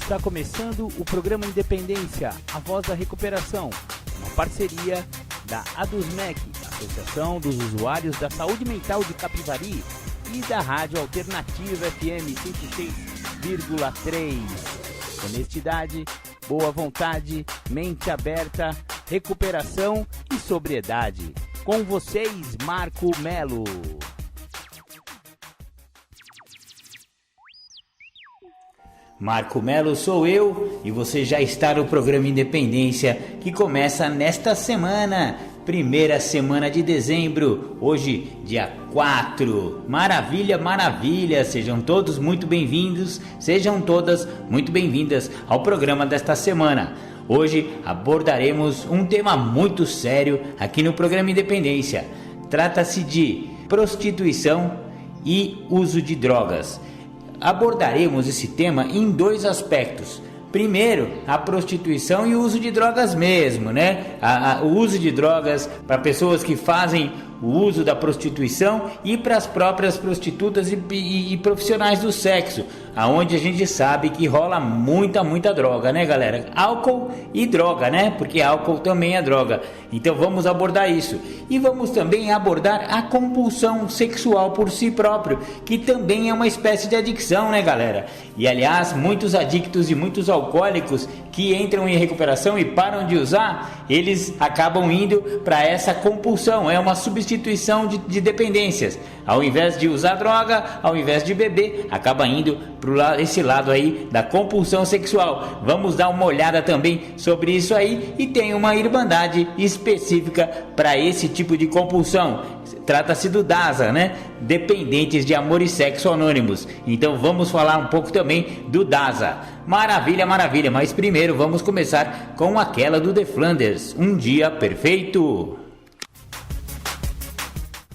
Está começando o programa Independência, a voz da recuperação, uma parceria da ADUSMEC, Associação dos Usuários da Saúde Mental de Capivari, e da Rádio Alternativa FM 106,3. Honestidade, boa vontade, mente aberta, recuperação e sobriedade. Com vocês, Marco Melo. Marco Melo sou eu e você já está no programa Independência, que começa nesta semana, primeira semana de dezembro, hoje dia 4. Maravilha, maravilha, sejam todos muito bem-vindos, sejam todas muito bem-vindas ao programa desta semana. Hoje abordaremos um tema muito sério aqui no programa Independência. Trata-se de prostituição e uso de drogas. Abordaremos esse tema em dois aspectos. Primeiro, a prostituição e o uso de drogas mesmo, né? O uso de drogas para pessoas que fazem o uso da prostituição e para as próprias prostitutas e profissionais do sexo, aonde a gente sabe que rola muita droga, né, galera? Álcool e droga, né? Porque álcool também é droga. Então vamos abordar isso. E vamos também abordar a compulsão sexual por si próprio, que também é uma espécie de adicção, né, galera? E aliás, muitos adictos e muitos alcoólicos que entram em recuperação e param de usar, eles acabam indo para essa compulsão. É uma substituição de dependências. Ao invés de usar droga, ao invés de beber, acaba indo para esse lado aí da compulsão sexual. Vamos dar uma olhada também sobre isso aí, e tem uma irmandade específica para esse tipo de compulsão. Trata-se do DASA, né? Dependentes de Amor e Sexo Anônimos. Então vamos falar um pouco também do DASA. Maravilha, maravilha, mas primeiro vamos começar com aquela do The Flanders, Um Dia Perfeito.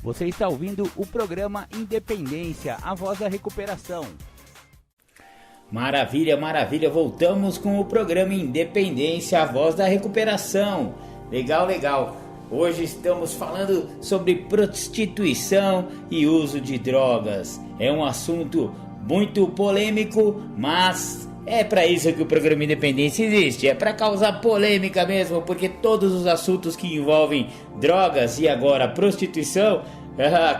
Você está ouvindo o programa Independência, a voz da recuperação. Maravilha, maravilha, voltamos com o programa Independência, a voz da recuperação. Legal, legal. Hoje estamos falando sobre prostituição e uso de drogas. É um assunto muito polêmico, mas é para isso que o programa Independência existe. É para causar polêmica mesmo, porque todos os assuntos que envolvem drogas e agora prostituição,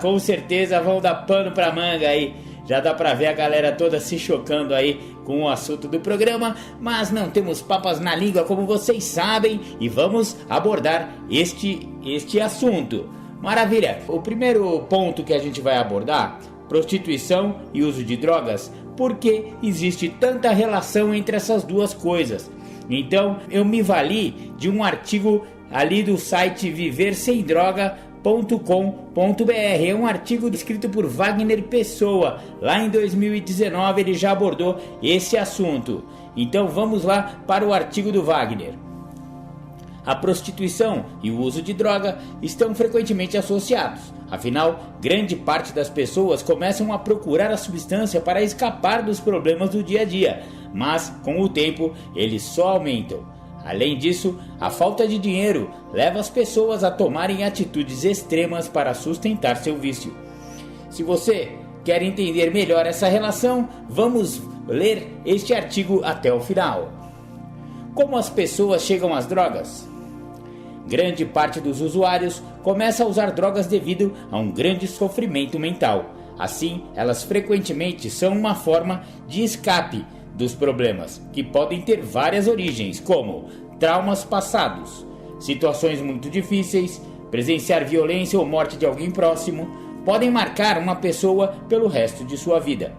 com certeza vão dar pano para manga aí. Já dá para ver a galera toda se chocando aí com o assunto do programa, mas não temos papas na língua, como vocês sabem, e vamos abordar este assunto. Maravilha! O primeiro ponto que a gente vai abordar, prostituição e uso de drogas, porque existe tanta relação entre essas duas coisas. Então eu me vali de um artigo ali do site viversemdroga.com.br. É um artigo escrito por Wagner Pessoa. Lá em 2019 ele já abordou esse assunto. Então vamos lá para o artigo do Wagner. A prostituição e o uso de droga estão frequentemente associados. Afinal, grande parte das pessoas começam a procurar a substância para escapar dos problemas do dia a dia, mas com o tempo eles só aumentam. Além disso, a falta de dinheiro leva as pessoas a tomarem atitudes extremas para sustentar seu vício. Se você quer entender melhor essa relação, vamos ler este artigo até o final. Como as pessoas chegam às drogas? Grande parte dos usuários começa a usar drogas devido a um grande sofrimento mental. Assim, elas frequentemente são uma forma de escape dos problemas, que podem ter várias origens, como traumas passados, situações muito difíceis, presenciar violência ou morte de alguém próximo, podem marcar uma pessoa pelo resto de sua vida.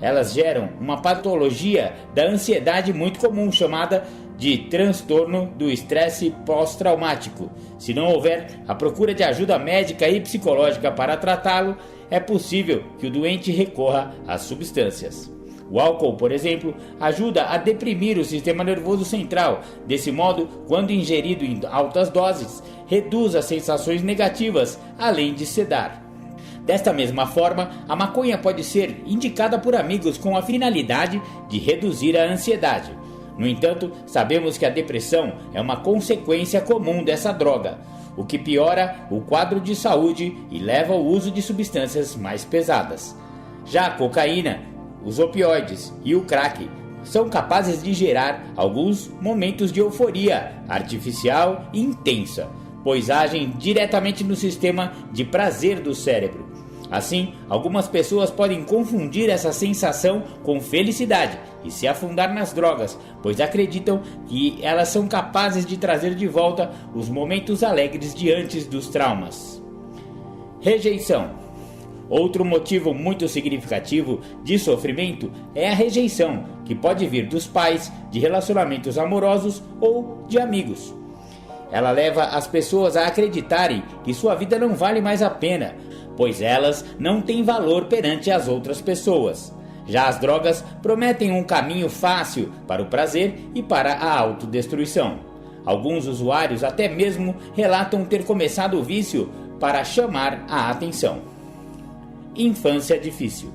Elas geram uma patologia da ansiedade muito comum, chamada de transtorno do estresse pós-traumático. Se não houver a procura de ajuda médica e psicológica para tratá-lo, é possível que o doente recorra às substâncias. O álcool, por exemplo, ajuda a deprimir o sistema nervoso central. Desse modo, quando ingerido em altas doses, reduz as sensações negativas, além de sedar. Desta mesma forma, a maconha pode ser indicada por amigos com a finalidade de reduzir a ansiedade. No entanto, sabemos que a depressão é uma consequência comum dessa droga, o que piora o quadro de saúde e leva ao uso de substâncias mais pesadas. Já a cocaína, os opioides e o crack são capazes de gerar alguns momentos de euforia artificial e intensa, pois agem diretamente no sistema de prazer do cérebro. Assim, algumas pessoas podem confundir essa sensação com felicidade e se afundar nas drogas, pois acreditam que elas são capazes de trazer de volta os momentos alegres de antes dos traumas. Rejeição. Outro motivo muito significativo de sofrimento é a rejeição, que pode vir dos pais, de relacionamentos amorosos ou de amigos. Ela leva as pessoas a acreditarem que sua vida não vale mais a pena, pois elas não têm valor perante as outras pessoas. Já as drogas prometem um caminho fácil para o prazer e para a autodestruição. Alguns usuários até mesmo relatam ter começado o vício para chamar a atenção. Infância difícil.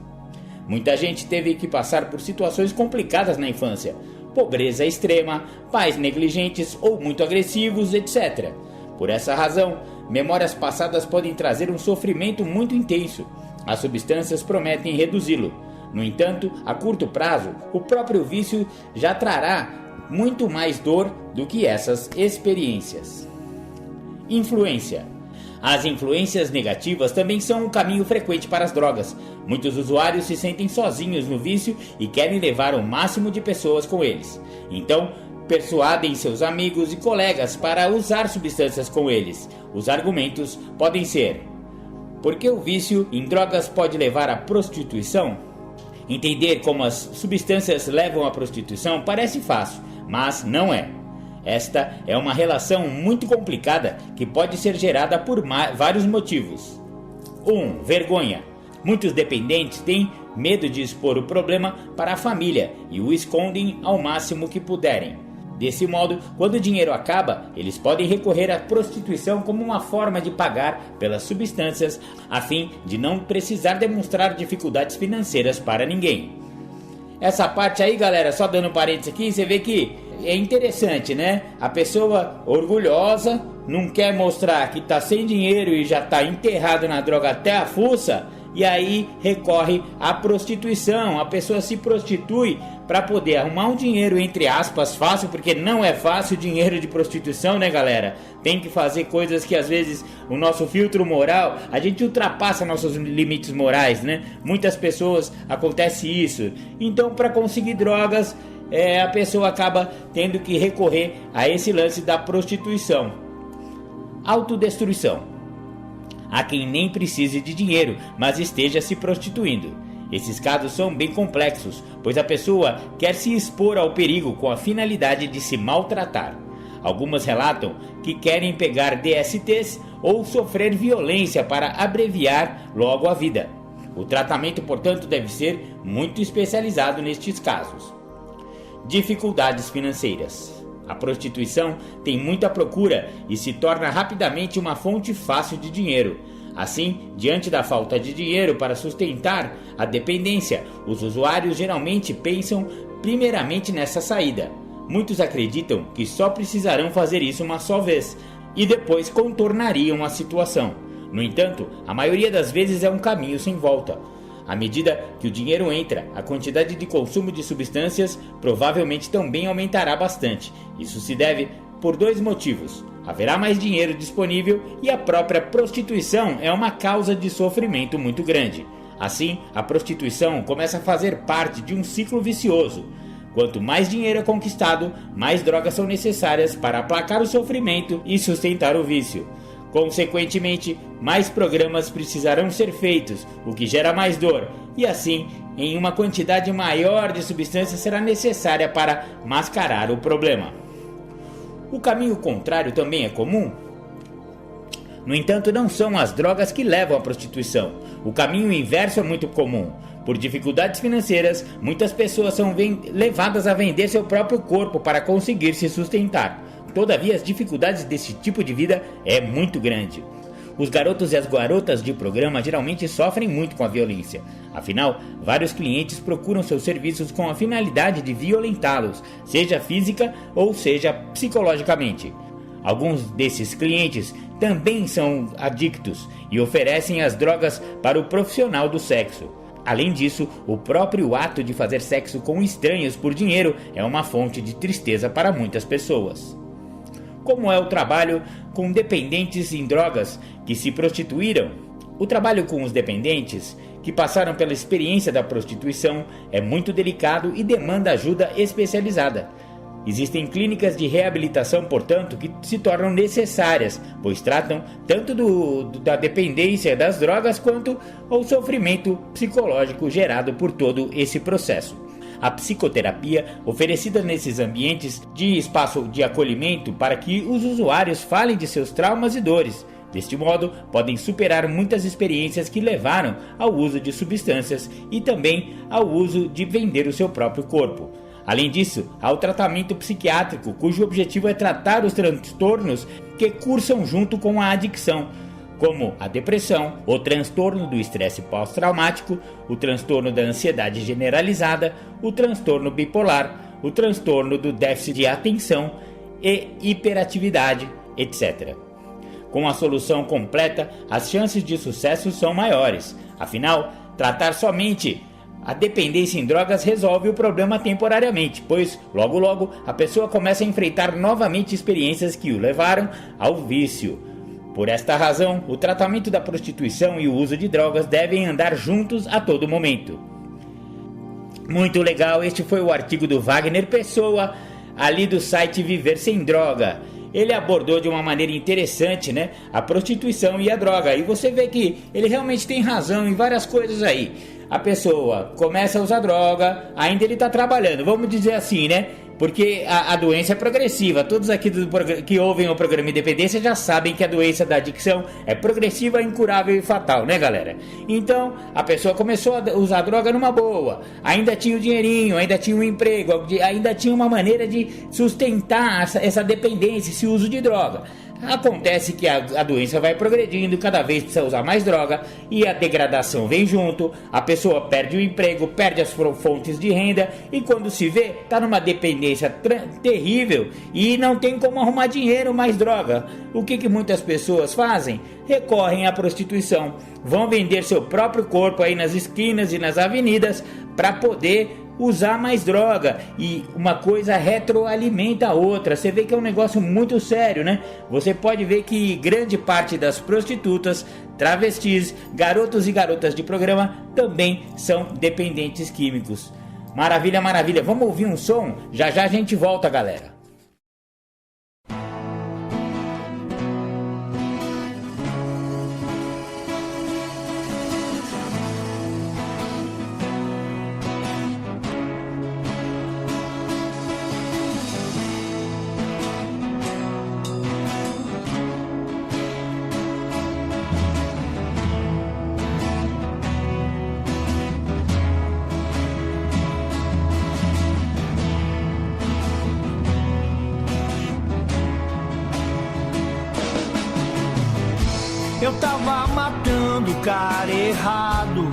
Muita gente teve que passar por situações complicadas na infância, pobreza extrema, pais negligentes ou muito agressivos, etc. Por essa razão, memórias passadas podem trazer um sofrimento muito intenso. As substâncias prometem reduzi-lo. No entanto, a curto prazo, o próprio vício já trará muito mais dor do que essas experiências. Influência. As influências negativas também são um caminho frequente para as drogas. Muitos usuários se sentem sozinhos no vício e querem levar o máximo de pessoas com eles. Então, persuadem seus amigos e colegas para usar substâncias com eles. Os argumentos podem ser: por que o vício em drogas pode levar à prostituição? Entender como as substâncias levam à prostituição parece fácil, mas não é. Esta é uma relação muito complicada que pode ser gerada por vários motivos. 1. Vergonha. Muitos dependentes têm medo de expor o problema para a família e o escondem ao máximo que puderem. Desse modo, quando o dinheiro acaba, eles podem recorrer à prostituição como uma forma de pagar pelas substâncias, a fim de não precisar demonstrar dificuldades financeiras para ninguém. Essa parte aí, galera, só dando um parênteses aqui, você vê que é interessante, né? A pessoa orgulhosa, não quer mostrar que tá sem dinheiro e já tá enterrado na droga até a fuça, e aí recorre à prostituição. A pessoa se prostitui para poder arrumar um dinheiro, entre aspas, fácil, porque não é fácil o dinheiro de prostituição, né, galera? Tem que fazer coisas que às vezes o nosso filtro moral, a gente ultrapassa nossos limites morais, né? Muitas pessoas acontece isso. Então, para conseguir drogas, a pessoa acaba tendo que recorrer a esse lance da prostituição. Autodestruição. Há quem nem precise de dinheiro, mas esteja se prostituindo. Esses casos são bem complexos, pois a pessoa quer se expor ao perigo com a finalidade de se maltratar. Algumas relatam que querem pegar DSTs ou sofrer violência para abreviar logo a vida. O tratamento, portanto, deve ser muito especializado nestes casos. Dificuldades financeiras. A prostituição tem muita procura e se torna rapidamente uma fonte fácil de dinheiro. Assim, diante da falta de dinheiro para sustentar a dependência, os usuários geralmente pensam primeiramente nessa saída. Muitos acreditam que só precisarão fazer isso uma só vez e depois contornariam a situação. No entanto, a maioria das vezes é um caminho sem volta. À medida que o dinheiro entra, a quantidade de consumo de substâncias provavelmente também aumentará bastante. Isso se deve por dois motivos. Haverá mais dinheiro disponível e a própria prostituição é uma causa de sofrimento muito grande. Assim, a prostituição começa a fazer parte de um ciclo vicioso. Quanto mais dinheiro é conquistado, mais drogas são necessárias para aplacar o sofrimento e sustentar o vício. Consequentemente, mais programas precisarão ser feitos, o que gera mais dor, e assim, em uma quantidade maior de substância será necessária para mascarar o problema. O caminho contrário também é comum? No entanto, não são as drogas que levam à prostituição. O caminho inverso é muito comum. Por dificuldades financeiras, muitas pessoas são levadas a vender seu próprio corpo para conseguir se sustentar. Todavia, as dificuldades desse tipo de vida é muito grande. Os garotos e as garotas de programa geralmente sofrem muito com a violência. Afinal, vários clientes procuram seus serviços com a finalidade de violentá-los, seja física ou seja psicologicamente. Alguns desses clientes também são adictos e oferecem as drogas para o profissional do sexo. Além disso, o próprio ato de fazer sexo com estranhos por dinheiro é uma fonte de tristeza para muitas pessoas. Como é o trabalho com dependentes em drogas que se prostituíram? O trabalho com os dependentes que passaram pela experiência da prostituição é muito delicado e demanda ajuda especializada. Existem clínicas de reabilitação, portanto, que se tornam necessárias, pois tratam tanto da dependência das drogas quanto o sofrimento psicológico gerado por todo esse processo. A psicoterapia, oferecida nesses ambientes de espaço de acolhimento para que os usuários falem de seus traumas e dores. Deste modo, podem superar muitas experiências que levaram ao uso de substâncias e também ao uso de vender o seu próprio corpo. Além disso, há o tratamento psiquiátrico, cujo objetivo é tratar os transtornos que cursam junto com a adicção, como a depressão, o transtorno do estresse pós-traumático, o transtorno da ansiedade generalizada, o transtorno bipolar, o transtorno do déficit de atenção e hiperatividade, etc. Com a solução completa, as chances de sucesso são maiores. Afinal, tratar somente a dependência em drogas resolve o problema temporariamente, pois logo logo a pessoa começa a enfrentar novamente experiências que o levaram ao vício. Por esta razão, o tratamento da prostituição e o uso de drogas devem andar juntos a todo momento. Muito legal, este foi o artigo do Wagner Pessoa, ali do site Viver Sem Droga. Ele abordou de uma maneira interessante, né, a prostituição e a droga. E você vê que ele realmente tem razão em várias coisas aí. A pessoa começa a usar droga, ainda ele está trabalhando, vamos dizer assim, né? Porque a doença é progressiva. Todos aqui que ouvem o programa Independência já sabem que a doença da adicção é progressiva, incurável e fatal, né, galera? Então, a pessoa começou a usar droga numa boa, ainda tinha o dinheirinho, ainda tinha um emprego, ainda tinha uma maneira de sustentar essa dependência, esse uso de droga. Acontece que a doença vai progredindo, cada vez precisa usar mais droga e a degradação vem junto, a pessoa perde o emprego, perde as fontes de renda e quando se vê, está numa dependência terrível e não tem como arrumar dinheiro mais droga. O que muitas pessoas fazem? Recorrem à prostituição, vão vender seu próprio corpo aí nas esquinas e nas avenidas para poder usar mais droga, e uma coisa retroalimenta a outra. Você vê que é um negócio muito sério, né? Você pode ver que grande parte das prostitutas, travestis, garotos e garotas de programa também são dependentes químicos. Maravilha, maravilha. Vamos ouvir um som? Já já a gente volta, galera. Eu tava matando o cara errado,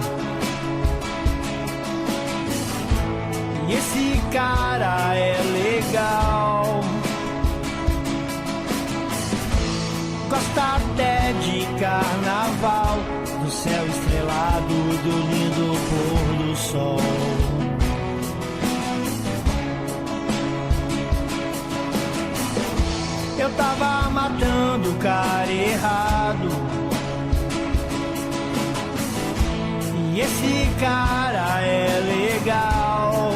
e esse cara é legal. Gosta até de carnaval, do céu estrelado, do lindo pôr do sol. Eu tava matando o cara errado, e esse cara é legal.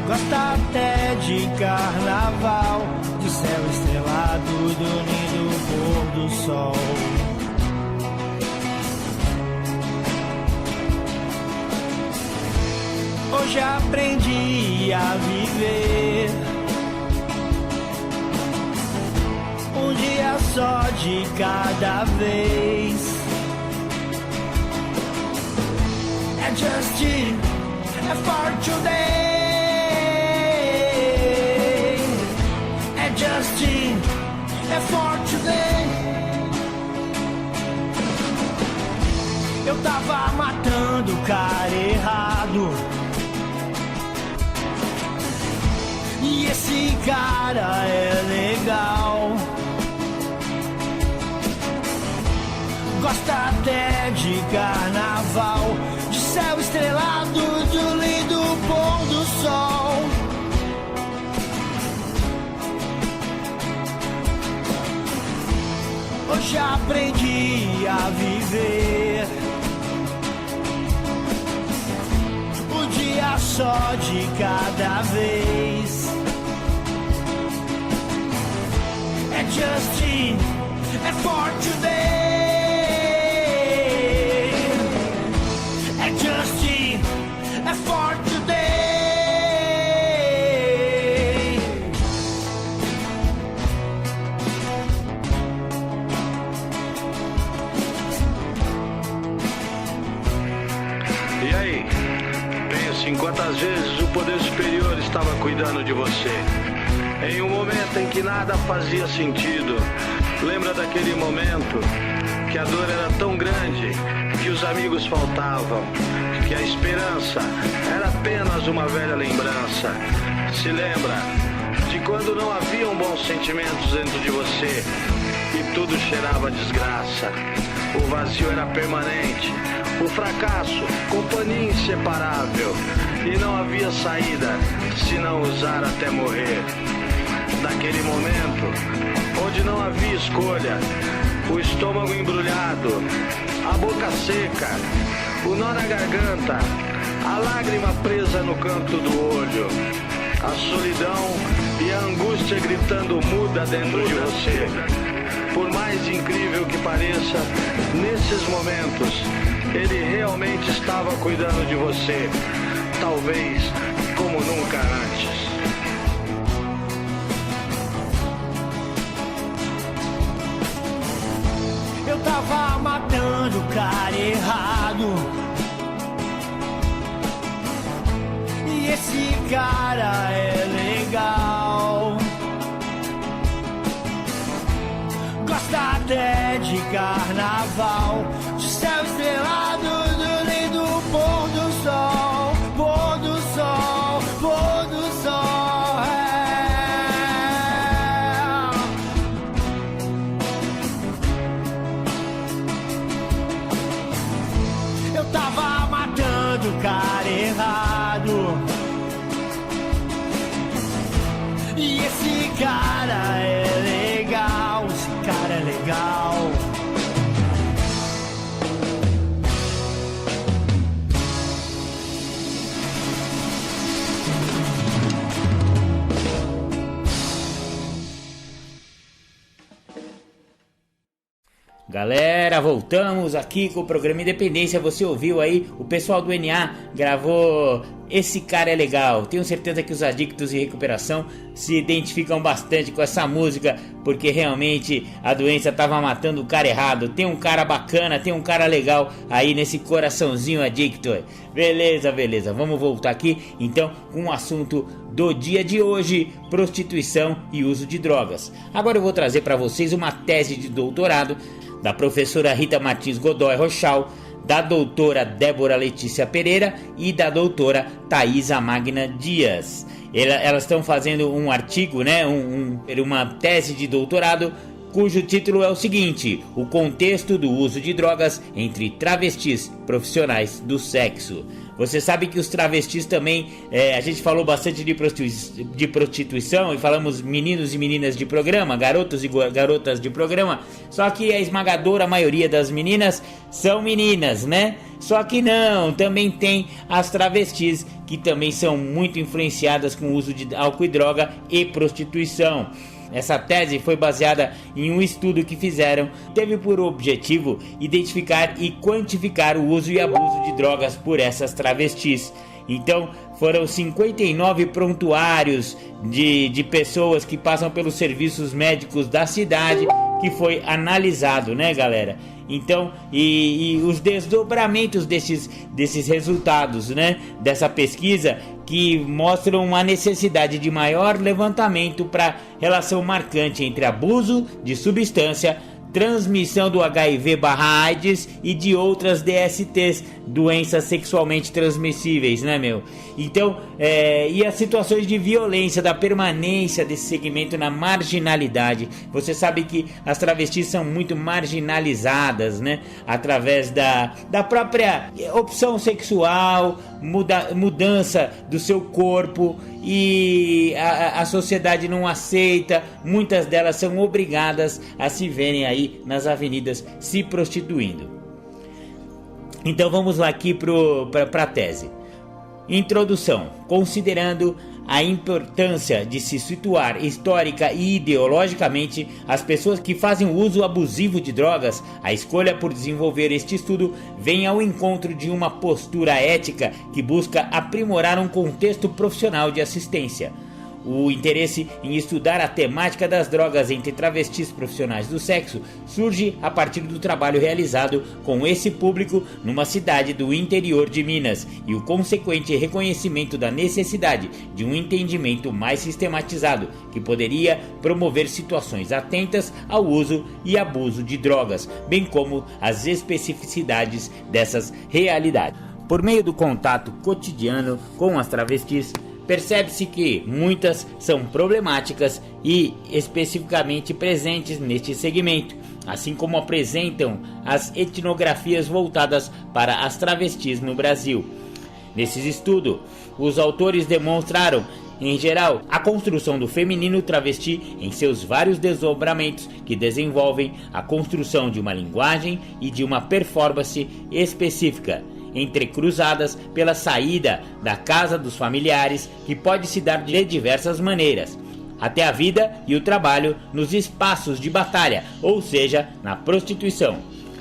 Gosta até de carnaval, do céu estrelado, do lindo pôr do sol. Hoje aprendi a viver um dia só de cada vez. É just é for today. É just é for today. Eu tava matando o cara errado, e esse cara é legal. gosta até de carnaval, de céu estrelado, do lindo pôr do sol. Hoje aprendi a viver o dia só de cada vez. É Justin, é for today. É Justin, é for today. E aí? Pense em quantas vezes o poder superior estava cuidando de você. Em um momento em que nada fazia sentido. Lembra daquele momento que a dor era tão grande que os amigos faltavam, que a esperança era apenas uma velha lembrança. Se lembra de quando não haviam bons sentimentos dentro de você e tudo cheirava desgraça. O vazio era permanente, o fracasso, companhia inseparável, e não havia saída se não usar até morrer. Naquele momento, onde não havia escolha, o estômago embrulhado, a boca seca, o nó na garganta, a lágrima presa no canto do olho, a solidão e a angústia gritando muda dentro de você. Por mais incrível que pareça, nesses momentos, ele realmente estava cuidando de você, talvez como nunca antes. Eu tava matando o cara errado, e esse cara é legal, gosta até de carnaval, de céu estrelado, do lindo pôr do sol, pôr do sol, pôr do sol. Eu tava matando o cara errado, e esse cara é legal, esse cara é legal. Galera, voltamos aqui com o programa Independência. Você ouviu aí, o pessoal do NA gravou Esse Cara é Legal. Tenho certeza que os adictos em recuperação se identificam bastante com essa música, porque realmente a doença estava matando o cara errado. Tem um cara bacana, tem um cara legal aí nesse coraçãozinho adicto. Beleza, beleza, vamos voltar aqui então com o assunto do dia de hoje: prostituição e uso de drogas. Agora eu vou trazer para vocês uma tese de doutorado da professora Rita Martins Godoy Rochal, da doutora Débora Letícia Pereira e da doutora Thaisa Magna Dias. Elas estão fazendo um artigo, né, uma tese de doutorado, cujo título é o seguinte: o contexto do uso de drogas entre travestis profissionais do sexo. Você sabe que os travestis também, a gente falou bastante de prostituição e falamos meninos e meninas de programa, garotos e garotas de programa, só que a esmagadora maioria das meninas são meninas, né? Só que não, também tem as travestis que também são muito influenciadas com o uso de álcool e droga e prostituição. Essa tese foi baseada em um estudo que fizeram, teve por objetivo identificar e quantificar o uso e abuso de drogas por essas travestis. Então foram 59 prontuários de pessoas que passam pelos serviços médicos da cidade que foi analisado, né, galera? Então, e os desdobramentos desses resultados, né, dessa pesquisa, que mostram uma necessidade de maior levantamento para relação marcante entre abuso de substância, transmissão do HIV/AIDS e de outras DSTs, doenças sexualmente transmissíveis, né, meu? Então, e as situações de violência, da permanência desse segmento na marginalidade. Você sabe que as travestis são muito marginalizadas, né? Através da própria opção sexual, mudança do seu corpo, e a sociedade não aceita. Muitas delas são obrigadas a se verem aí nas avenidas se prostituindo. Então vamos lá aqui para a tese. Introdução. Considerando a importância de se situar histórica e ideologicamente as pessoas que fazem o uso abusivo de drogas, a escolha por desenvolver este estudo vem ao encontro de uma postura ética que busca aprimorar um contexto profissional de assistência. O interesse em estudar a temática das drogas entre travestis profissionais do sexo surge a partir do trabalho realizado com esse público numa cidade do interior de Minas e o consequente reconhecimento da necessidade de um entendimento mais sistematizado que poderia promover situações atentas ao uso e abuso de drogas, bem como as especificidades dessas realidades. Por meio do contato cotidiano com as travestis, percebe-se que muitas são problemáticas e especificamente presentes neste segmento, assim como apresentam as etnografias voltadas para as travestis no Brasil. Nesses estudos, os autores demonstraram, em geral, a construção do feminino travesti em seus vários desdobramentos que desenvolvem a construção de uma linguagem e de uma performance específica, entrecruzadas pela saída da casa dos familiares, que pode se dar de diversas maneiras, até a vida e o trabalho nos espaços de batalha, ou seja, na prostituição.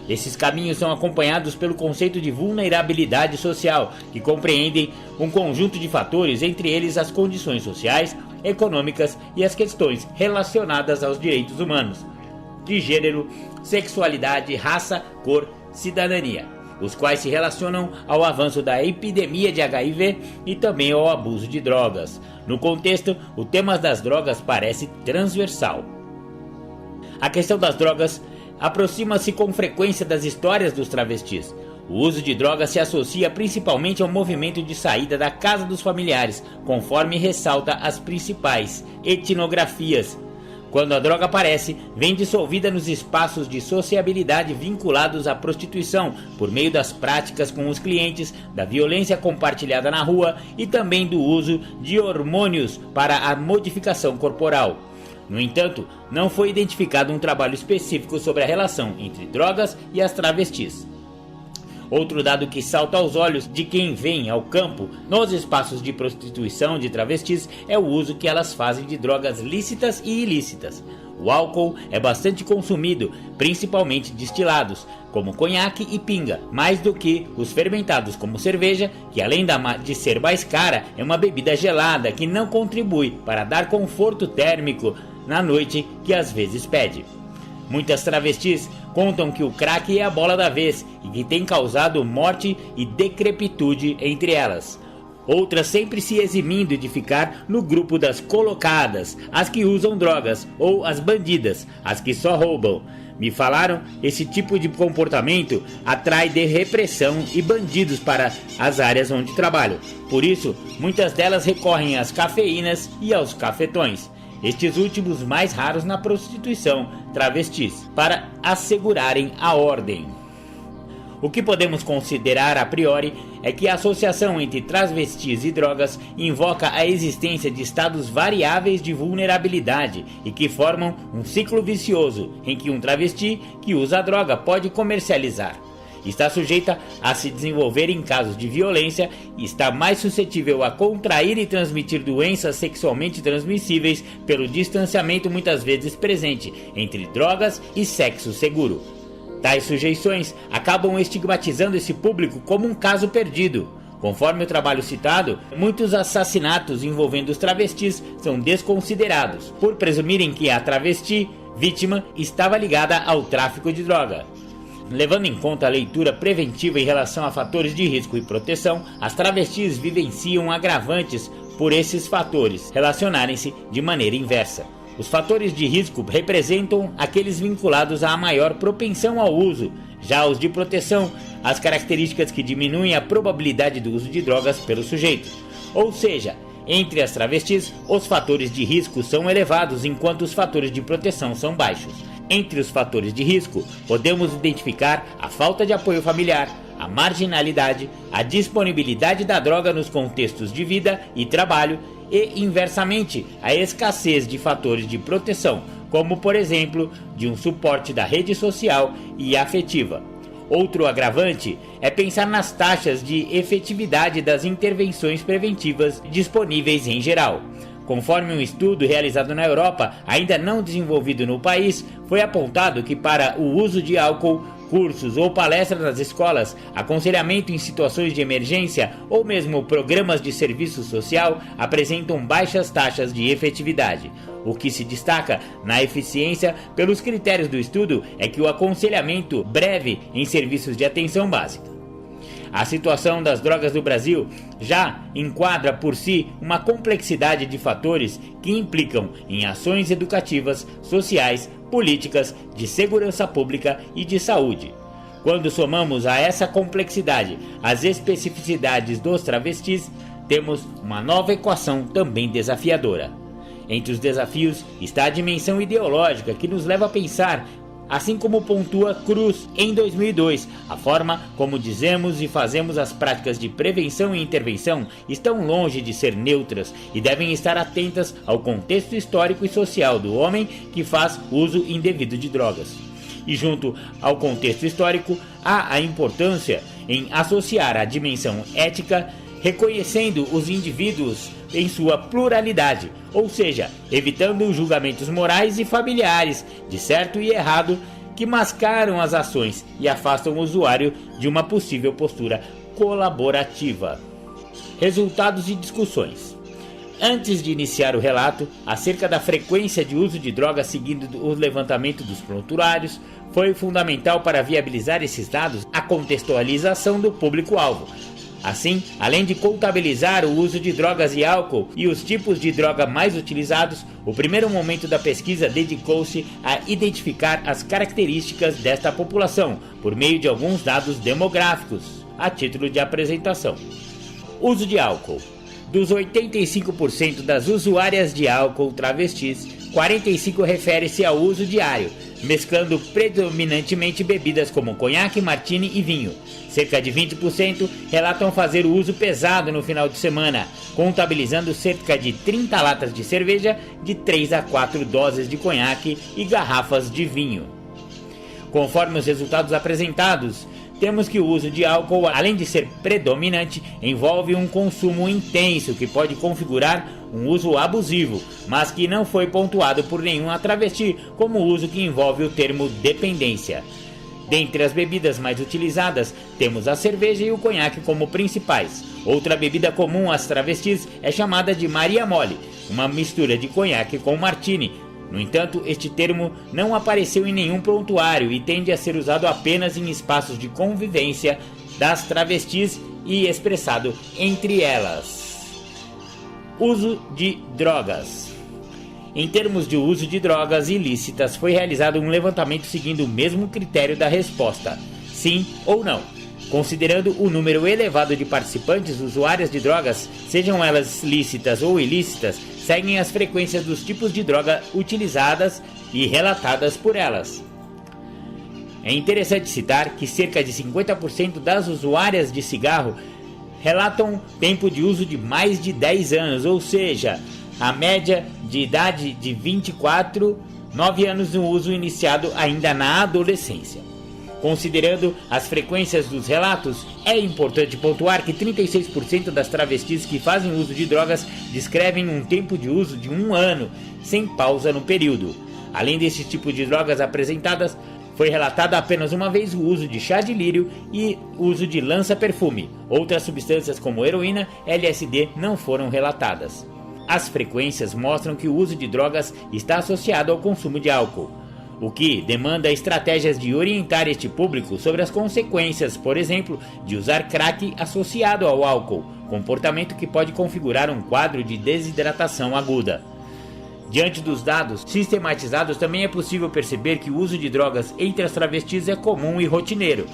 Esses caminhos são acompanhados pelo conceito de vulnerabilidade social, que compreendem um conjunto de fatores, entre eles as condições sociais, econômicas e as questões relacionadas aos direitos humanos, de gênero, sexualidade, raça, cor, cidadania, os quais se relacionam ao avanço da epidemia de HIV e também ao abuso de drogas. No contexto, o tema das drogas parece transversal. A questão das drogas aproxima-se com frequência das histórias dos travestis. O uso de drogas se associa principalmente ao movimento de saída da casa dos familiares, conforme ressalta as principais etnografias. Quando a droga aparece, vem dissolvida nos espaços de sociabilidade vinculados à prostituição, por meio das práticas com os clientes, da violência compartilhada na rua e também do uso de hormônios para a modificação corporal. No entanto, não foi identificado um trabalho específico sobre a relação entre drogas e as travestis. Outro dado que salta aos olhos de quem vem ao campo nos espaços de prostituição de travestis é o uso que elas fazem de drogas lícitas e ilícitas. O álcool é bastante consumido, principalmente destilados, como conhaque e pinga, mais do que os fermentados como cerveja, que além de ser mais cara, é uma bebida gelada que não contribui para dar conforto térmico na noite que às vezes pede. Muitas travestis contam que o crack é a bola da vez e que tem causado morte e decrepitude entre elas. Outras sempre se eximindo de ficar no grupo das colocadas, as que usam drogas, ou as bandidas, as que só roubam. Me falaram, esse tipo de comportamento atrai de repressão e bandidos para as áreas onde trabalham. Por isso, muitas delas recorrem às cafeínas e aos cafetões, estes últimos mais raros na prostituição travestis, para assegurarem a ordem. O que podemos considerar a priori é que a associação entre travestis e drogas invoca a existência de estados variáveis de vulnerabilidade e que formam um ciclo vicioso em que um travesti que usa a droga pode comercializar. Está sujeita a se desenvolver em casos de violência e está mais suscetível a contrair e transmitir doenças sexualmente transmissíveis pelo distanciamento muitas vezes presente entre drogas e sexo seguro. Tais sujeições acabam estigmatizando esse público como um caso perdido. Conforme o trabalho citado, muitos assassinatos envolvendo os travestis são desconsiderados, por presumirem que a travesti vítima estava ligada ao tráfico de droga. Levando em conta a leitura preventiva em relação a fatores de risco e proteção, as travestis vivenciam agravantes por esses fatores relacionarem-se de maneira inversa. Os fatores de risco representam aqueles vinculados à maior propensão ao uso, já os de proteção, as características que diminuem a probabilidade do uso de drogas pelo sujeito. Ou seja, entre as travestis, os fatores de risco são elevados, enquanto os fatores de proteção são baixos. Entre os fatores de risco, podemos identificar a falta de apoio familiar, a marginalidade, a disponibilidade da droga nos contextos de vida e trabalho e, inversamente, a escassez de fatores de proteção, como, por exemplo, de um suporte da rede social e afetiva. Outro agravante é pensar nas taxas de efetividade das intervenções preventivas disponíveis em geral. Conforme um estudo realizado na Europa, ainda não desenvolvido no país, foi apontado que para o uso de álcool, cursos ou palestras nas escolas, aconselhamento em situações de emergência ou mesmo programas de serviço social apresentam baixas taxas de efetividade. O que se destaca na eficiência pelos critérios do estudo é que o aconselhamento breve em serviços de atenção básica. A situação das drogas no Brasil já enquadra por si uma complexidade de fatores que implicam em ações educativas, sociais, políticas, de segurança pública e de saúde. Quando somamos a essa complexidade as especificidades dos travestis, temos uma nova equação também desafiadora. Entre os desafios está a dimensão ideológica que nos leva a pensar, assim como pontua Cruz em 2002, a forma como dizemos e fazemos as práticas de prevenção e intervenção estão longe de ser neutras e devem estar atentas ao contexto histórico e social do homem que faz uso indevido de drogas. E junto ao contexto histórico, há a importância em associar a dimensão ética, reconhecendo os indivíduos em sua pluralidade, ou seja, evitando julgamentos morais e familiares de certo e errado que mascaram as ações e afastam o usuário de uma possível postura colaborativa. Resultados e discussões. Antes de iniciar o relato acerca da frequência de uso de drogas seguindo o levantamento dos prontuários, foi fundamental para viabilizar esses dados a contextualização do público-alvo. Assim, além de contabilizar o uso de drogas e álcool e os tipos de droga mais utilizados, o primeiro momento da pesquisa dedicou-se a identificar as características desta população por meio de alguns dados demográficos, a título de apresentação. Uso de álcool. Dos 85% das usuárias de álcool travestis, 45% refere-se ao uso diário, mesclando predominantemente bebidas como conhaque, martini e vinho. Cerca de 20% relatam fazer o uso pesado no final de semana, contabilizando cerca de 30 latas de cerveja, de 3 a 4 doses de conhaque e garrafas de vinho. Conforme os resultados apresentados, temos que o uso de álcool, além de ser predominante, envolve um consumo intenso que pode configurar um uso abusivo, mas que não foi pontuado por nenhuma travesti como uso que envolve o termo dependência. Dentre as bebidas mais utilizadas, temos a cerveja e o conhaque como principais. Outra bebida comum às travestis é chamada de Maria Mole, uma mistura de conhaque com martini. No entanto, este termo não apareceu em nenhum prontuário e tende a ser usado apenas em espaços de convivência das travestis e expressado entre elas. Uso de drogas. Em termos de uso de drogas ilícitas, foi realizado um levantamento seguindo o mesmo critério da resposta, sim ou não. Considerando o número elevado de participantes usuárias de drogas, sejam elas lícitas ou ilícitas, seguem as frequências dos tipos de droga utilizadas e relatadas por elas. É interessante citar que cerca de 50% das usuárias de cigarro relatam tempo de uso de mais de 10 anos, ou seja, a média de idade de 9 anos no uso iniciado ainda na adolescência. Considerando as frequências dos relatos, é importante pontuar que 36% das travestis que fazem uso de drogas descrevem um tempo de uso de 1 ano, sem pausa no período. Além desse tipo de drogas apresentadas, foi relatado apenas uma vez o uso de chá de lírio e uso de lança-perfume. Outras substâncias como heroína e LSD não foram relatadas. As frequências mostram que o uso de drogas está associado ao consumo de álcool, o que demanda estratégias de orientar este público sobre as consequências, por exemplo, de usar crack associado ao álcool, comportamento que pode configurar um quadro de desidratação aguda. Diante dos dados sistematizados, também é possível perceber que o uso de drogas entre as travestis é comum e rotineiro.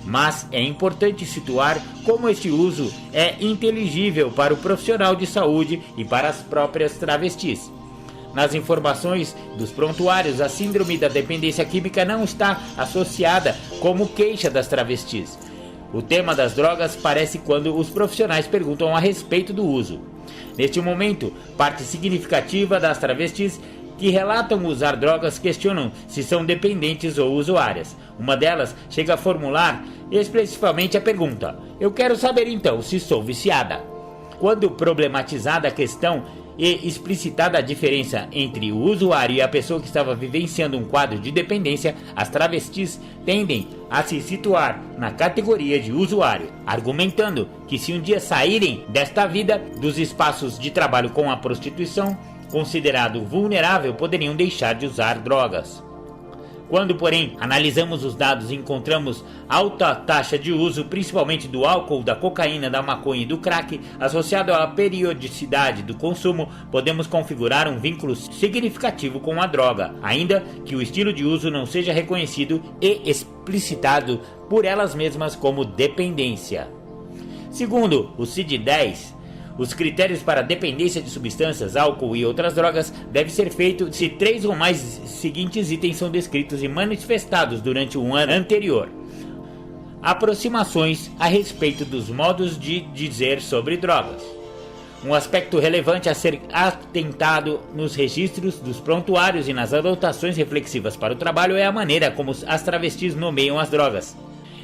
Mas é importante situar como este uso é inteligível para o profissional de saúde e para as próprias travestis. Nas informações dos prontuários, a síndrome da dependência química não está associada como queixa das travestis. O tema das drogas aparece quando os profissionais perguntam a respeito do uso. Neste momento, parte significativa das travestis que relatam usar drogas questionam se são dependentes ou usuárias. Uma delas chega a formular especificamente a pergunta: eu quero saber então se sou viciada. Quando problematizada a questão e explicitada a diferença entre o usuário e a pessoa que estava vivenciando um quadro de dependência, as travestis tendem a se situar na categoria de usuário, argumentando que se um dia saírem desta vida, dos espaços de trabalho com a prostituição, considerado vulnerável, poderiam deixar de usar drogas. Quando, porém, analisamos os dados e encontramos alta taxa de uso, principalmente do álcool, da cocaína, da maconha e do crack, associado à periodicidade do consumo, podemos configurar um vínculo significativo com a droga, ainda que o estilo de uso não seja reconhecido e explicitado por elas mesmas como dependência. Segundo o CID-10, os critérios para dependência de substâncias, álcool e outras drogas devem ser feitos se 3 ou mais seguintes itens são descritos e manifestados durante um ano anterior. Aproximações a respeito dos modos de dizer sobre drogas. Um aspecto relevante a ser atentado nos registros dos prontuários e nas anotações reflexivas para o trabalho é a maneira como as travestis nomeiam as drogas.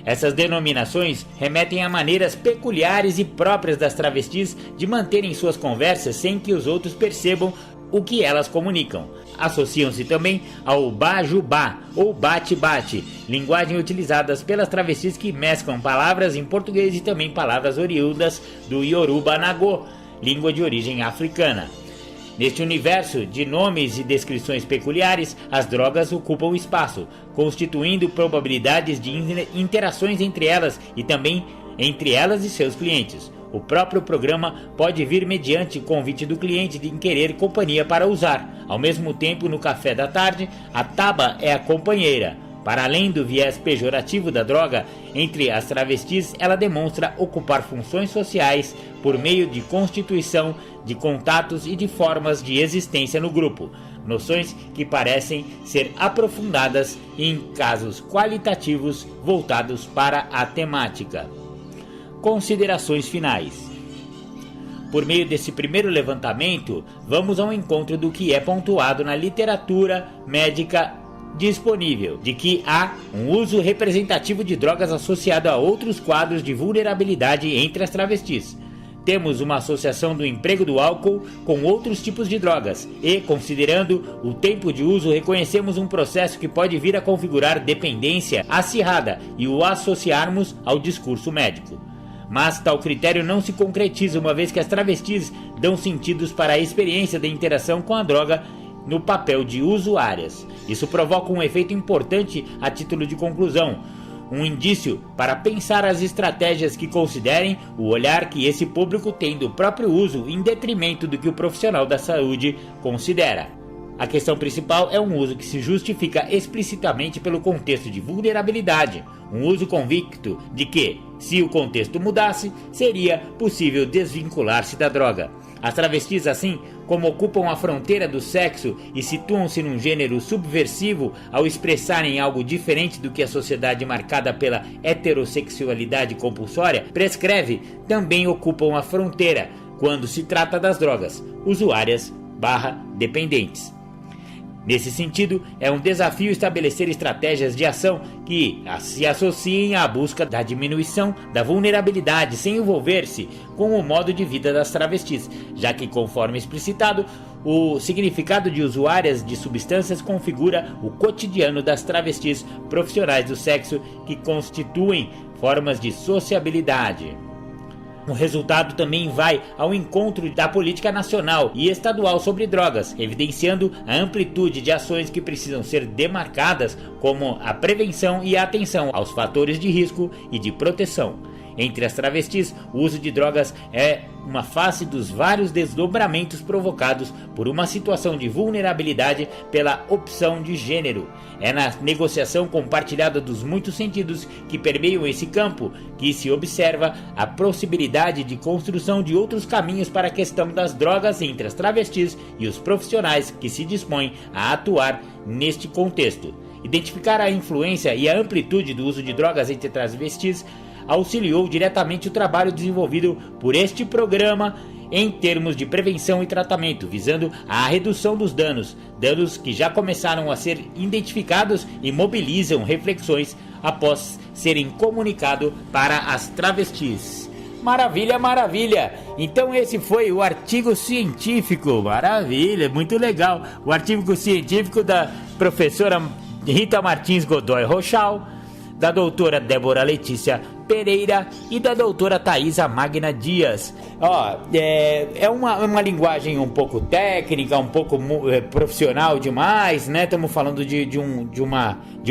Essas denominações remetem a maneiras peculiares e próprias das travestis de manterem suas conversas sem que os outros percebam o que elas comunicam. Associam-se também ao bajubá ou bate-bate, linguagem utilizadas pelas travestis que mesclam palavras em português e também palavras oriundas do Yoruba Nagô, língua de origem africana. Neste universo de nomes e descrições peculiares, as drogas ocupam espaço, constituindo probabilidades de interações entre elas e também entre elas e seus clientes. O próprio programa pode vir mediante convite do cliente de querer companhia para usar. Ao mesmo tempo, no café da tarde, a taba é a companheira. Para além do viés pejorativo da droga, entre as travestis ela demonstra ocupar funções sociais por meio de constituição de contatos e de formas de existência no grupo, noções que parecem ser aprofundadas em casos qualitativos voltados para a temática. Considerações finais. Por meio desse primeiro levantamento, vamos ao encontro do que é pontuado na literatura médica disponível, de que há um uso representativo de drogas associado a outros quadros de vulnerabilidade entre as travestis. Temos uma associação do emprego do álcool com outros tipos de drogas e, considerando o tempo de uso, reconhecemos um processo que pode vir a configurar dependência acirrada e o associarmos ao discurso médico. Mas tal critério não se concretiza uma vez que as travestis dão sentidos para a experiência da interação com a droga no papel de usuárias. Isso provoca um efeito importante a título de conclusão, um indício para pensar as estratégias que considerem o olhar que esse público tem do próprio uso em detrimento do que o profissional da saúde considera. A questão principal é um uso que se justifica explicitamente pelo contexto de vulnerabilidade, um uso convicto de que, se o contexto mudasse, seria possível desvincular-se da droga. As travestis, assim como ocupam a fronteira do sexo e situam-se num gênero subversivo ao expressarem algo diferente do que a sociedade marcada pela heterossexualidade compulsória prescreve, também ocupam a fronteira quando se trata das drogas, usuárias/dependentes. Nesse sentido, é um desafio estabelecer estratégias de ação que se associem à busca da diminuição da vulnerabilidade sem envolver-se com o modo de vida das travestis, já que, conforme explicitado, o significado de usuárias de substâncias configura o cotidiano das travestis profissionais do sexo que constituem formas de sociabilidade. O resultado também vai ao encontro da política nacional e estadual sobre drogas, evidenciando a amplitude de ações que precisam ser demarcadas, como a prevenção e a atenção aos fatores de risco e de proteção. Entre as travestis, o uso de drogas é uma face dos vários desdobramentos provocados por uma situação de vulnerabilidade pela opção de gênero. É na negociação compartilhada dos muitos sentidos que permeiam esse campo que se observa a possibilidade de construção de outros caminhos para a questão das drogas entre as travestis e os profissionais que se dispõem a atuar neste contexto. Identificar a influência e a amplitude do uso de drogas entre travestis auxiliou diretamente o trabalho desenvolvido por este programa em termos de prevenção e tratamento, visando a redução dos danos que já começaram a ser identificados e mobilizam reflexões após serem comunicados para as travestis. Maravilha, maravilha! Então esse foi o artigo científico, maravilha, muito legal. O artigo científico da professora Rita Martins Godoy Rochal, da doutora Débora Letícia Pereira e da doutora Thaisa Magna Dias. É uma linguagem um pouco técnica, um pouco profissional demais, né? Estamos falando de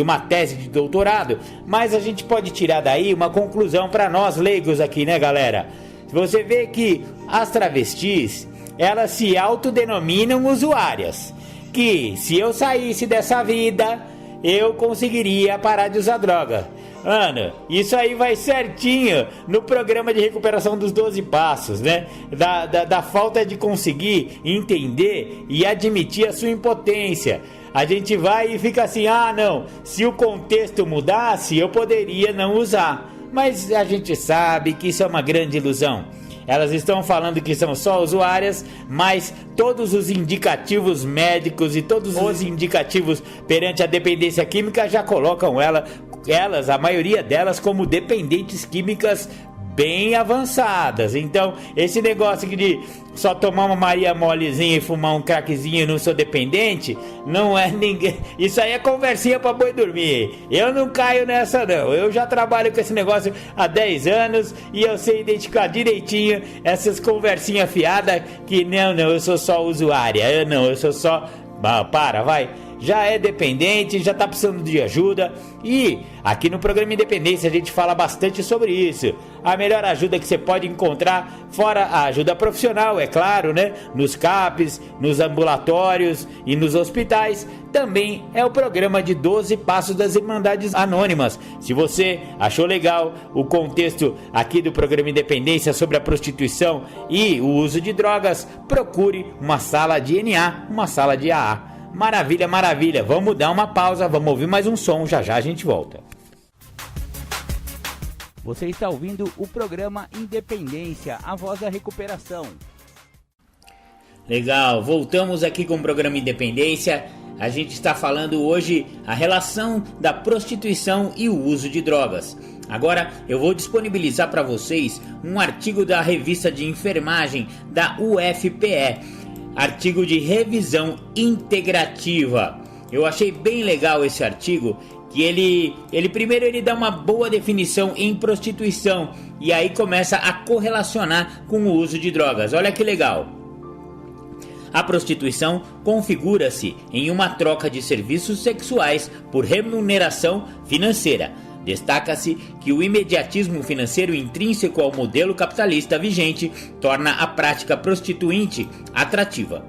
uma tese de doutorado, mas a gente pode tirar daí uma conclusão para nós leigos aqui, né, galera? Você vê que as travestis, elas se autodenominam usuárias, que se eu saísse dessa vida, eu conseguiria parar de usar droga. Ana, isso aí vai certinho no programa de recuperação dos 12 passos, né? Da falta de conseguir entender e admitir a sua impotência. A gente vai e fica assim, não, se o contexto mudasse, eu poderia não usar. Mas a gente sabe que isso é uma grande ilusão. Elas estão falando que são só usuárias, mas todos os indicativos médicos e todos os indicativos perante a dependência química já colocam elas, a maioria delas, como dependentes químicas bem avançadas. Então, esse negócio de só tomar uma Maria molezinha e fumar um craquezinho e não sou dependente, não é ninguém. Isso aí é conversinha pra boi dormir. Eu não caio nessa não. Eu já trabalho com esse negócio há 10 anos e eu sei identificar direitinho essas conversinhas fiadas que não, eu sou só usuária. Eu sou só... vai. Já é dependente, já tá precisando de ajuda. E aqui no programa Independência a gente fala bastante sobre isso. A melhor ajuda que você pode encontrar, fora a ajuda profissional, é claro, né? Nos CAPs, nos ambulatórios e nos hospitais, também é o programa de 12 Passos das Irmandades Anônimas. Se você achou legal o contexto aqui do programa Independência sobre a prostituição e o uso de drogas, procure uma sala de NA, uma sala de AA. Maravilha, maravilha. Vamos dar uma pausa, vamos ouvir mais um som, já já a gente volta. Você está ouvindo o programa Independência, a voz da recuperação. Legal, voltamos aqui com o programa Independência. A gente está falando hoje a relação da prostituição e o uso de drogas. Agora eu vou disponibilizar para vocês um artigo da revista de enfermagem da UFPE. Artigo de revisão integrativa. Eu achei bem legal esse artigo, que ele primeiro dá uma boa definição em prostituição e aí começa a correlacionar com o uso de drogas. Olha que legal. A prostituição configura-se em uma troca de serviços sexuais por remuneração financeira. Destaca-se que o imediatismo financeiro intrínseco ao modelo capitalista vigente torna a prática prostituinte atrativa.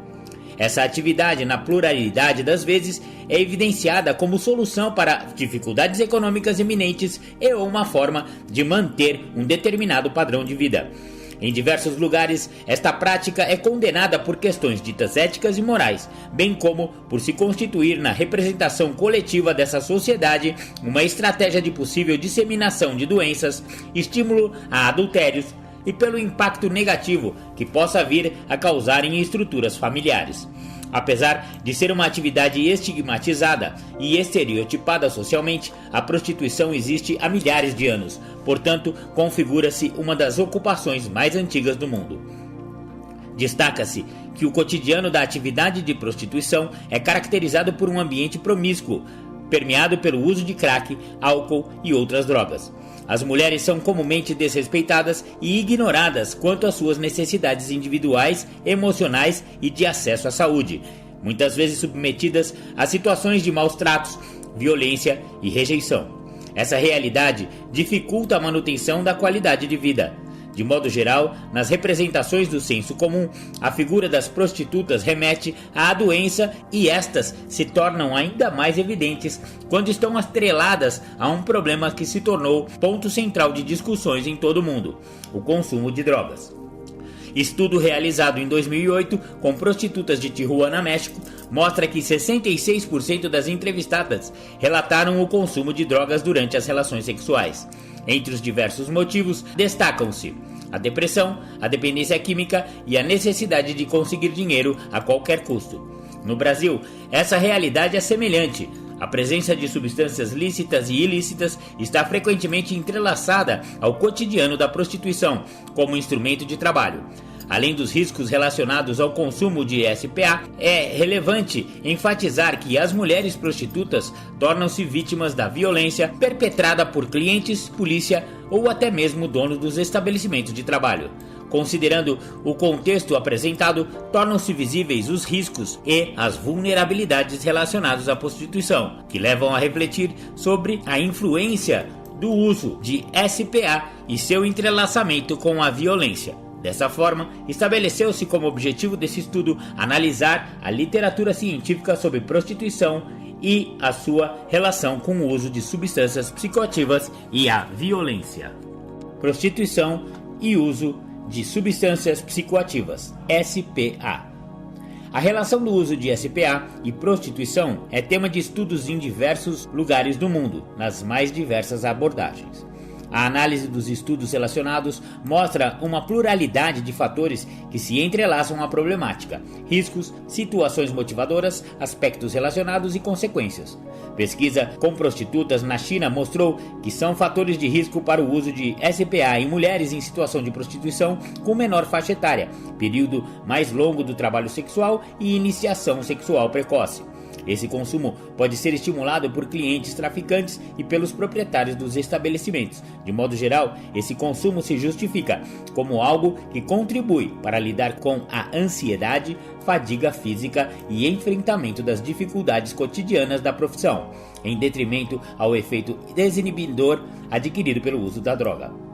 Essa atividade, na pluralidade das vezes, é evidenciada como solução para dificuldades econômicas iminentes e uma forma de manter um determinado padrão de vida. Em diversos lugares, esta prática é condenada por questões ditas éticas e morais, bem como por se constituir na representação coletiva dessa sociedade uma estratégia de possível disseminação de doenças, estímulo a adultérios e pelo impacto negativo que possa vir a causar em estruturas familiares. Apesar de ser uma atividade estigmatizada e estereotipada socialmente, a prostituição existe há milhares de anos, portanto, configura-se uma das ocupações mais antigas do mundo. Destaca-se que o cotidiano da atividade de prostituição é caracterizado por um ambiente promíscuo, permeado pelo uso de crack, álcool e outras drogas. As mulheres são comumente desrespeitadas e ignoradas quanto às suas necessidades individuais, emocionais e de acesso à saúde, muitas vezes submetidas a situações de maus tratos, violência e rejeição. Essa realidade dificulta a manutenção da qualidade de vida. De modo geral, nas representações do senso comum, a figura das prostitutas remete à doença e estas se tornam ainda mais evidentes quando estão atreladas a um problema que se tornou ponto central de discussões em todo o mundo: o consumo de drogas. Estudo realizado em 2008 com prostitutas de Tijuana, México, mostra que 66% das entrevistadas relataram o consumo de drogas durante as relações sexuais. Entre os diversos motivos, destacam-se a depressão, a dependência química e a necessidade de conseguir dinheiro a qualquer custo. No Brasil, essa realidade é semelhante. A presença de substâncias lícitas e ilícitas está frequentemente entrelaçada ao cotidiano da prostituição como instrumento de trabalho. Além dos riscos relacionados ao consumo de SPA, é relevante enfatizar que as mulheres prostitutas tornam-se vítimas da violência perpetrada por clientes, polícia ou até mesmo donos dos estabelecimentos de trabalho. Considerando o contexto apresentado, tornam-se visíveis os riscos e as vulnerabilidades relacionados à prostituição, que levam a refletir sobre a influência do uso de SPA e seu entrelaçamento com a violência. Dessa forma, estabeleceu-se como objetivo desse estudo analisar a literatura científica sobre prostituição e a sua relação com o uso de substâncias psicoativas e a violência. Prostituição e uso de substâncias psicoativas, SPA. A relação do uso de SPA e prostituição é tema de estudos em diversos lugares do mundo, nas mais diversas abordagens. A análise dos estudos relacionados mostra uma pluralidade de fatores que se entrelaçam à problemática: riscos, situações motivadoras, aspectos relacionados e consequências. Pesquisa com prostitutas na China mostrou que são fatores de risco para o uso de SPA em mulheres em situação de prostituição com menor faixa etária, período mais longo do trabalho sexual e iniciação sexual precoce. Esse consumo pode ser estimulado por clientes traficantes e pelos proprietários dos estabelecimentos. De modo geral, esse consumo se justifica como algo que contribui para lidar com a ansiedade, fadiga física e enfrentamento das dificuldades cotidianas da profissão, em detrimento ao efeito desinibidor adquirido pelo uso da droga.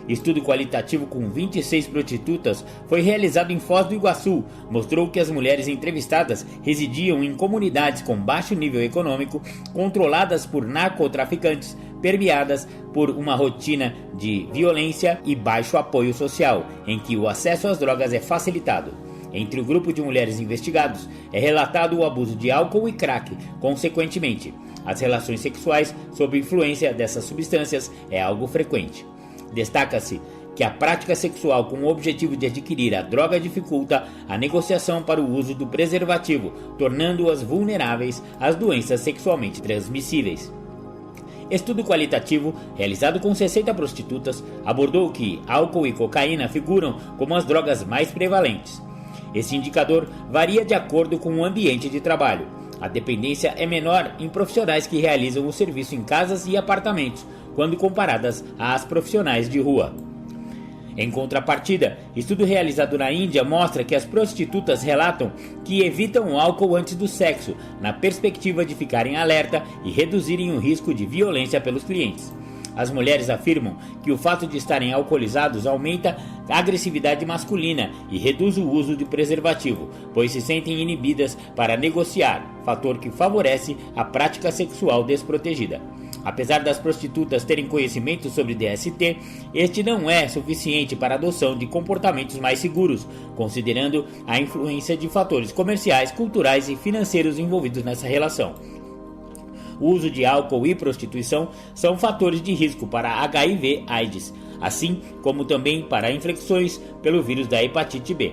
Estudo qualitativo com 26 prostitutas foi realizado em Foz do Iguaçu. Mostrou que as mulheres entrevistadas residiam em comunidades com baixo nível econômico, controladas por narcotraficantes, permeadas por uma rotina de violência e baixo apoio social, em que o acesso às drogas é facilitado. Entre o grupo de mulheres investigados, é relatado o abuso de álcool e crack. Consequentemente, as relações sexuais sob influência dessas substâncias é algo frequente. Destaca-se que a prática sexual com o objetivo de adquirir a droga dificulta a negociação para o uso do preservativo, tornando-as vulneráveis às doenças sexualmente transmissíveis. Estudo qualitativo, realizado com 60 prostitutas, abordou que álcool e cocaína figuram como as drogas mais prevalentes. Esse indicador varia de acordo com o ambiente de trabalho. A dependência é menor em profissionais que realizam o serviço em casas e apartamentos, quando comparadas às profissionais de rua. Em contrapartida, estudo realizado na Índia mostra que as prostitutas relatam que evitam o álcool antes do sexo, na perspectiva de ficarem alerta e reduzirem o risco de violência pelos clientes. As mulheres afirmam que o fato de estarem alcoolizados aumenta a agressividade masculina e reduz o uso de preservativo, pois se sentem inibidas para negociar, fator que favorece a prática sexual desprotegida. Apesar das prostitutas terem conhecimento sobre DST, este não é suficiente para a adoção de comportamentos mais seguros, considerando a influência de fatores comerciais, culturais e financeiros envolvidos nessa relação. O uso de álcool e prostituição são fatores de risco para HIV/AIDS, assim como também para infecções pelo vírus da hepatite B.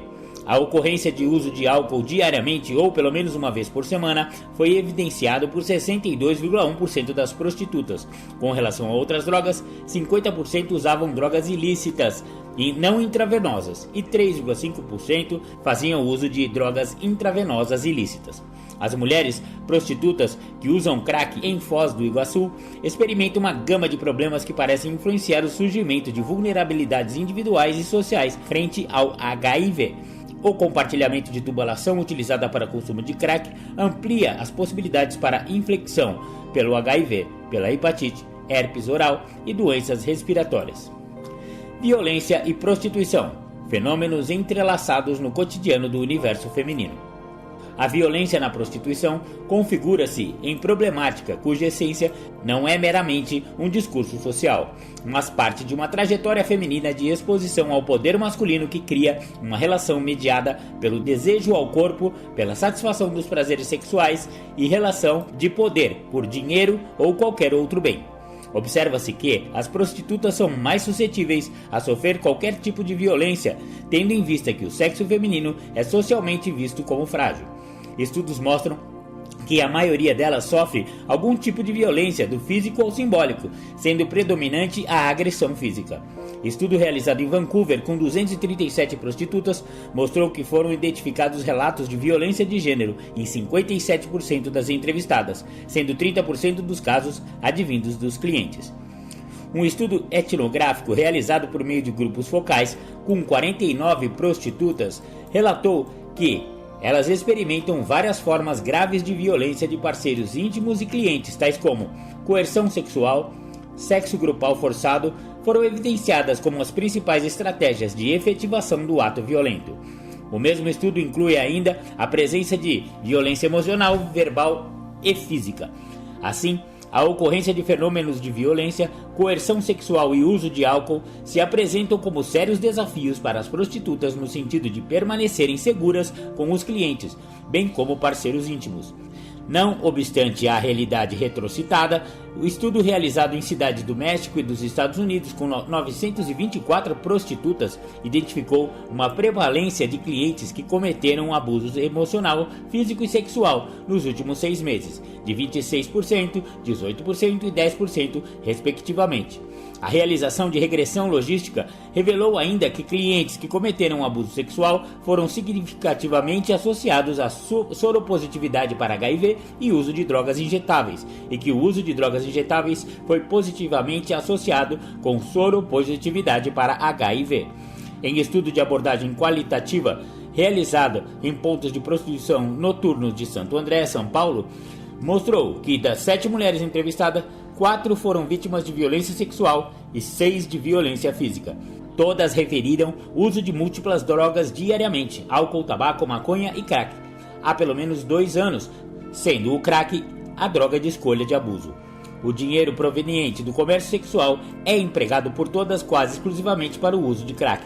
A ocorrência de uso de álcool diariamente ou pelo menos uma vez por semana foi evidenciado por 62,1% das prostitutas. Com relação a outras drogas, 50% usavam drogas ilícitas e não intravenosas e 3,5% faziam uso de drogas intravenosas ilícitas. As mulheres prostitutas que usam crack em Foz do Iguaçu experimentam uma gama de problemas que parecem influenciar o surgimento de vulnerabilidades individuais e sociais frente ao HIV. O compartilhamento de tubulação utilizada para consumo de crack amplia as possibilidades para infecção pelo HIV, pela hepatite herpes oral e doenças respiratórias. Violência e prostituição, fenômenos entrelaçados no cotidiano do universo feminino. A violência na prostituição configura-se em problemática cuja essência não é meramente um discurso social, mas parte de uma trajetória feminina de exposição ao poder masculino que cria uma relação mediada pelo desejo ao corpo, pela satisfação dos prazeres sexuais e relação de poder por dinheiro ou qualquer outro bem. Observa-se que as prostitutas são mais suscetíveis a sofrer qualquer tipo de violência, tendo em vista que o sexo feminino é socialmente visto como frágil. Estudos mostram que a maioria delas sofre algum tipo de violência, do físico ou simbólico, sendo predominante a agressão física. Estudo realizado em Vancouver com 237 prostitutas mostrou que foram identificados relatos de violência de gênero em 57% das entrevistadas, sendo 30% dos casos advindos dos clientes. Um estudo etnográfico realizado por meio de grupos focais com 49 prostitutas relatou que elas experimentam várias formas graves de violência de parceiros íntimos e clientes, tais como coerção sexual, sexo grupal forçado, foram evidenciadas como as principais estratégias de efetivação do ato violento. O mesmo estudo inclui ainda a presença de violência emocional, verbal e física. Assim, a ocorrência de fenômenos de violência, coerção sexual e uso de álcool se apresentam como sérios desafios para as prostitutas no sentido de permanecerem seguras com os clientes, bem como parceiros íntimos. Não obstante a realidade retrocitada, o estudo realizado em cidades do México e dos Estados Unidos com 924 prostitutas identificou uma prevalência de clientes que cometeram abuso emocional, físico e sexual nos últimos 6 meses, de 26%, 18% e 10%, respectivamente. A realização de regressão logística revelou ainda que clientes que cometeram abuso sexual foram significativamente associados à soropositividade para HIV e uso de drogas injetáveis, e que o uso de drogas injetáveis foi positivamente associado com soropositividade para HIV. Em estudo de abordagem qualitativa realizado em pontos de prostituição noturnos de Santo André, São Paulo, mostrou que das 7 mulheres entrevistadas, 4 foram vítimas de violência sexual e 6 de violência física. Todas referiram uso de múltiplas drogas diariamente, álcool, tabaco, maconha e crack, há pelo menos 2 anos, sendo o crack a droga de escolha de abuso. O dinheiro proveniente do comércio sexual é empregado por todas quase exclusivamente para o uso de crack.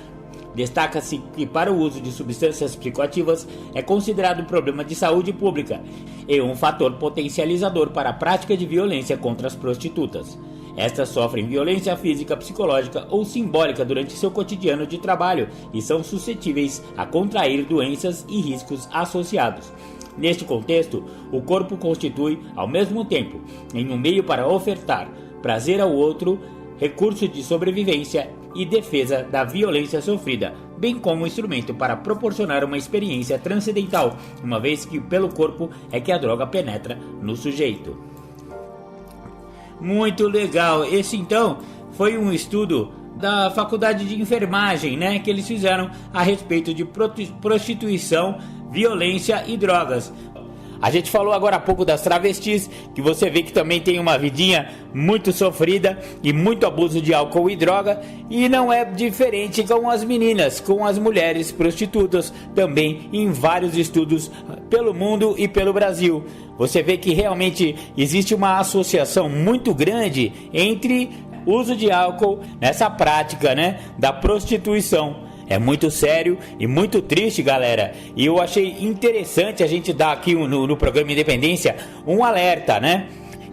Destaca-se que para o uso de substâncias psicoativas é considerado um problema de saúde pública e um fator potencializador para a prática de violência contra as prostitutas. Estas sofrem violência física, psicológica ou simbólica durante seu cotidiano de trabalho e são suscetíveis a contrair doenças e riscos associados. Neste contexto, o corpo constitui, ao mesmo tempo, em um meio para ofertar prazer ao outro, recurso de sobrevivência e defesa da violência sofrida, bem como instrumento para proporcionar uma experiência transcendental, uma vez que pelo corpo é que a droga penetra no sujeito. Muito legal! Esse então foi um estudo da Faculdade de Enfermagem, que eles fizeram a respeito de prostituição, violência e drogas. A gente falou agora há pouco das travestis, que você vê que também tem uma vidinha muito sofrida e muito abuso de álcool e droga, e não é diferente com as meninas, com as mulheres prostitutas, também em vários estudos pelo mundo e pelo Brasil. Você vê que realmente existe uma associação muito grande entre uso de álcool nessa prática, da prostituição. É muito sério e muito triste, galera. E eu achei interessante a gente dar aqui no programa Independência um alerta,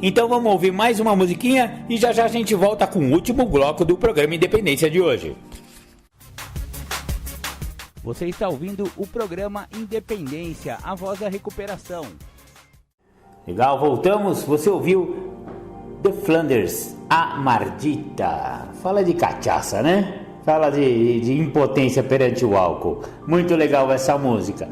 Então vamos ouvir mais uma musiquinha e já já a gente volta com o último bloco do programa Independência de hoje. Você está ouvindo o programa Independência, a voz da recuperação. Legal, voltamos. Você ouviu The Flanders, a Mardita. Fala de cachaça, Fala de impotência perante o álcool. Muito legal essa música.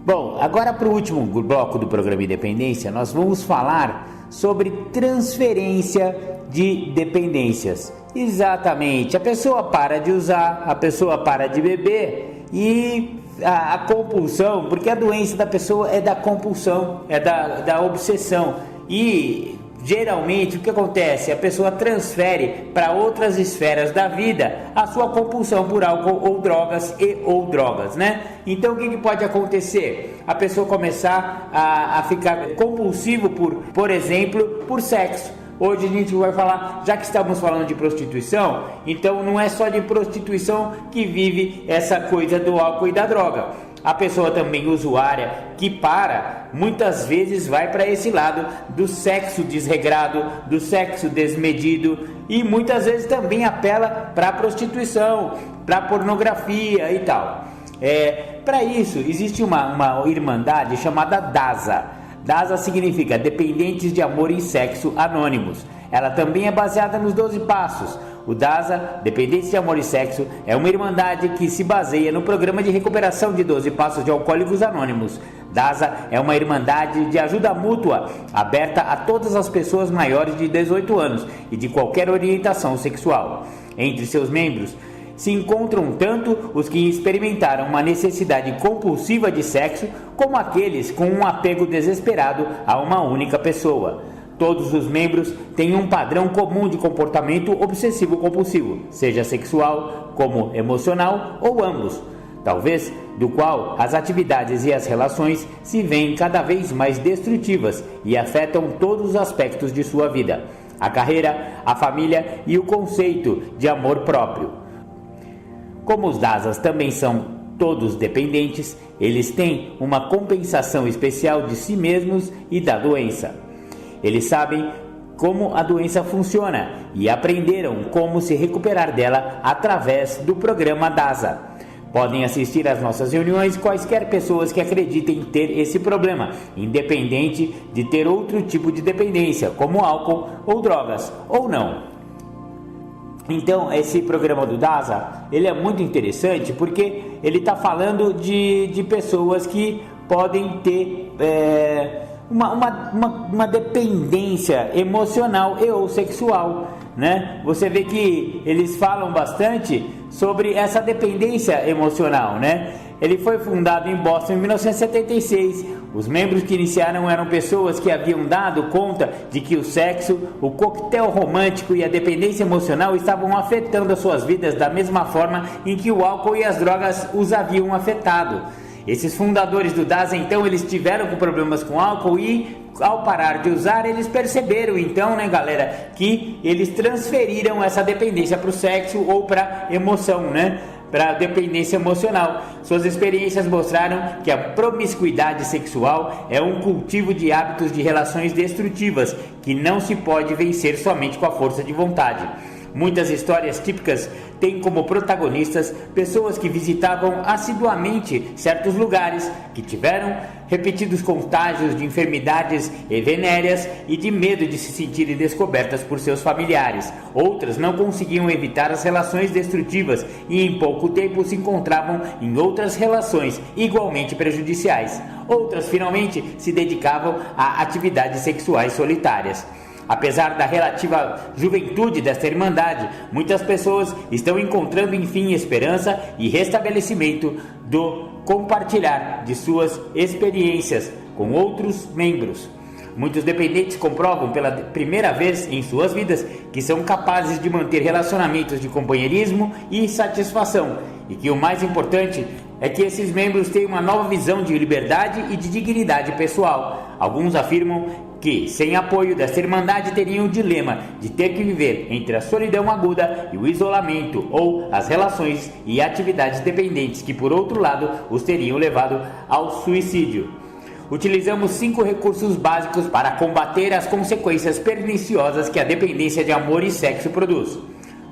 Bom, agora para o último bloco do programa Independência, nós vamos falar sobre transferência de dependências. Exatamente, a pessoa para de usar, a pessoa para de beber e a compulsão, porque a doença da pessoa é da compulsão, é da obsessão. E geralmente o que acontece? A pessoa transfere para outras esferas da vida a sua compulsão por álcool ou drogas, né? Então o que pode acontecer? A pessoa começar a ficar compulsivo por exemplo, por sexo. Hoje a gente vai falar, já que estamos falando de prostituição, então não é só de prostituição que vive essa coisa do álcool e da droga. A pessoa também usuária que muitas vezes vai para esse lado do sexo desregrado, do sexo desmedido e muitas vezes também apela para a prostituição, para a pornografia e tal. Para isso existe uma irmandade chamada DASA. DASA significa Dependentes de Amor e Sexo Anônimos. Ela também é baseada nos 12 Passos. O DASA, Dependentes de Amor e Sexo, é uma irmandade que se baseia no programa de recuperação de 12 Passos de Alcoólicos Anônimos. DASA é uma irmandade de ajuda mútua, aberta a todas as pessoas maiores de 18 anos e de qualquer orientação sexual. Entre seus membros se encontram tanto os que experimentaram uma necessidade compulsiva de sexo, como aqueles com um apego desesperado a uma única pessoa. Todos os membros têm um padrão comum de comportamento obsessivo-compulsivo, seja sexual como emocional ou ambos, talvez do qual as atividades e as relações se veem cada vez mais destrutivas e afetam todos os aspectos de sua vida, a carreira, a família e o conceito de amor próprio. Como os DASAs também são todos dependentes, eles têm uma compensação especial de si mesmos e da doença. Eles sabem como a doença funciona e aprenderam como se recuperar dela através do programa DASA. Podem assistir às nossas reuniões quaisquer pessoas que acreditem ter esse problema, independente de ter outro tipo de dependência, como álcool ou drogas, ou não. Então, esse programa do DASA, ele é muito interessante porque ele está falando de pessoas que podem ter uma dependência emocional e ou sexual, né? Você vê que eles falam bastante sobre essa dependência emocional, né? Ele foi fundado em Boston em 1976. Os membros que iniciaram eram pessoas que haviam dado conta de que o sexo, o coquetel romântico e a dependência emocional estavam afetando as suas vidas da mesma forma em que o álcool e as drogas os haviam afetado. Esses fundadores do DASA, então, eles tiveram com problemas com álcool e, ao parar de usar, eles perceberam, então, né, galera, que eles transferiram essa dependência para o sexo ou para emoção, né? Para a dependência emocional. Suas experiências mostraram que a promiscuidade sexual é um cultivo de hábitos de relações destrutivas que não se pode vencer somente com a força de vontade. Muitas histórias típicas têm como protagonistas pessoas que visitavam assiduamente certos lugares, que tiveram repetidos contágios de enfermidades venéreas e de medo de se sentirem descobertas por seus familiares. Outras não conseguiam evitar as relações destrutivas e em pouco tempo se encontravam em outras relações igualmente prejudiciais. Outras finalmente se dedicavam a atividades sexuais solitárias. Apesar da relativa juventude desta irmandade, muitas pessoas estão encontrando enfim esperança e restabelecimento do compartilhar de suas experiências com outros membros. Muitos dependentes comprovam pela primeira vez em suas vidas que são capazes de manter relacionamentos de companheirismo e satisfação, e que o mais importante é que esses membros têm uma nova visão de liberdade e de dignidade pessoal. Alguns afirmam que, sem apoio desta irmandade, teriam o dilema de ter que viver entre a solidão aguda e o isolamento, ou as relações e atividades dependentes que, por outro lado, os teriam levado ao suicídio. Utilizamos 5 recursos básicos para combater as consequências perniciosas que a dependência de amor e sexo produz.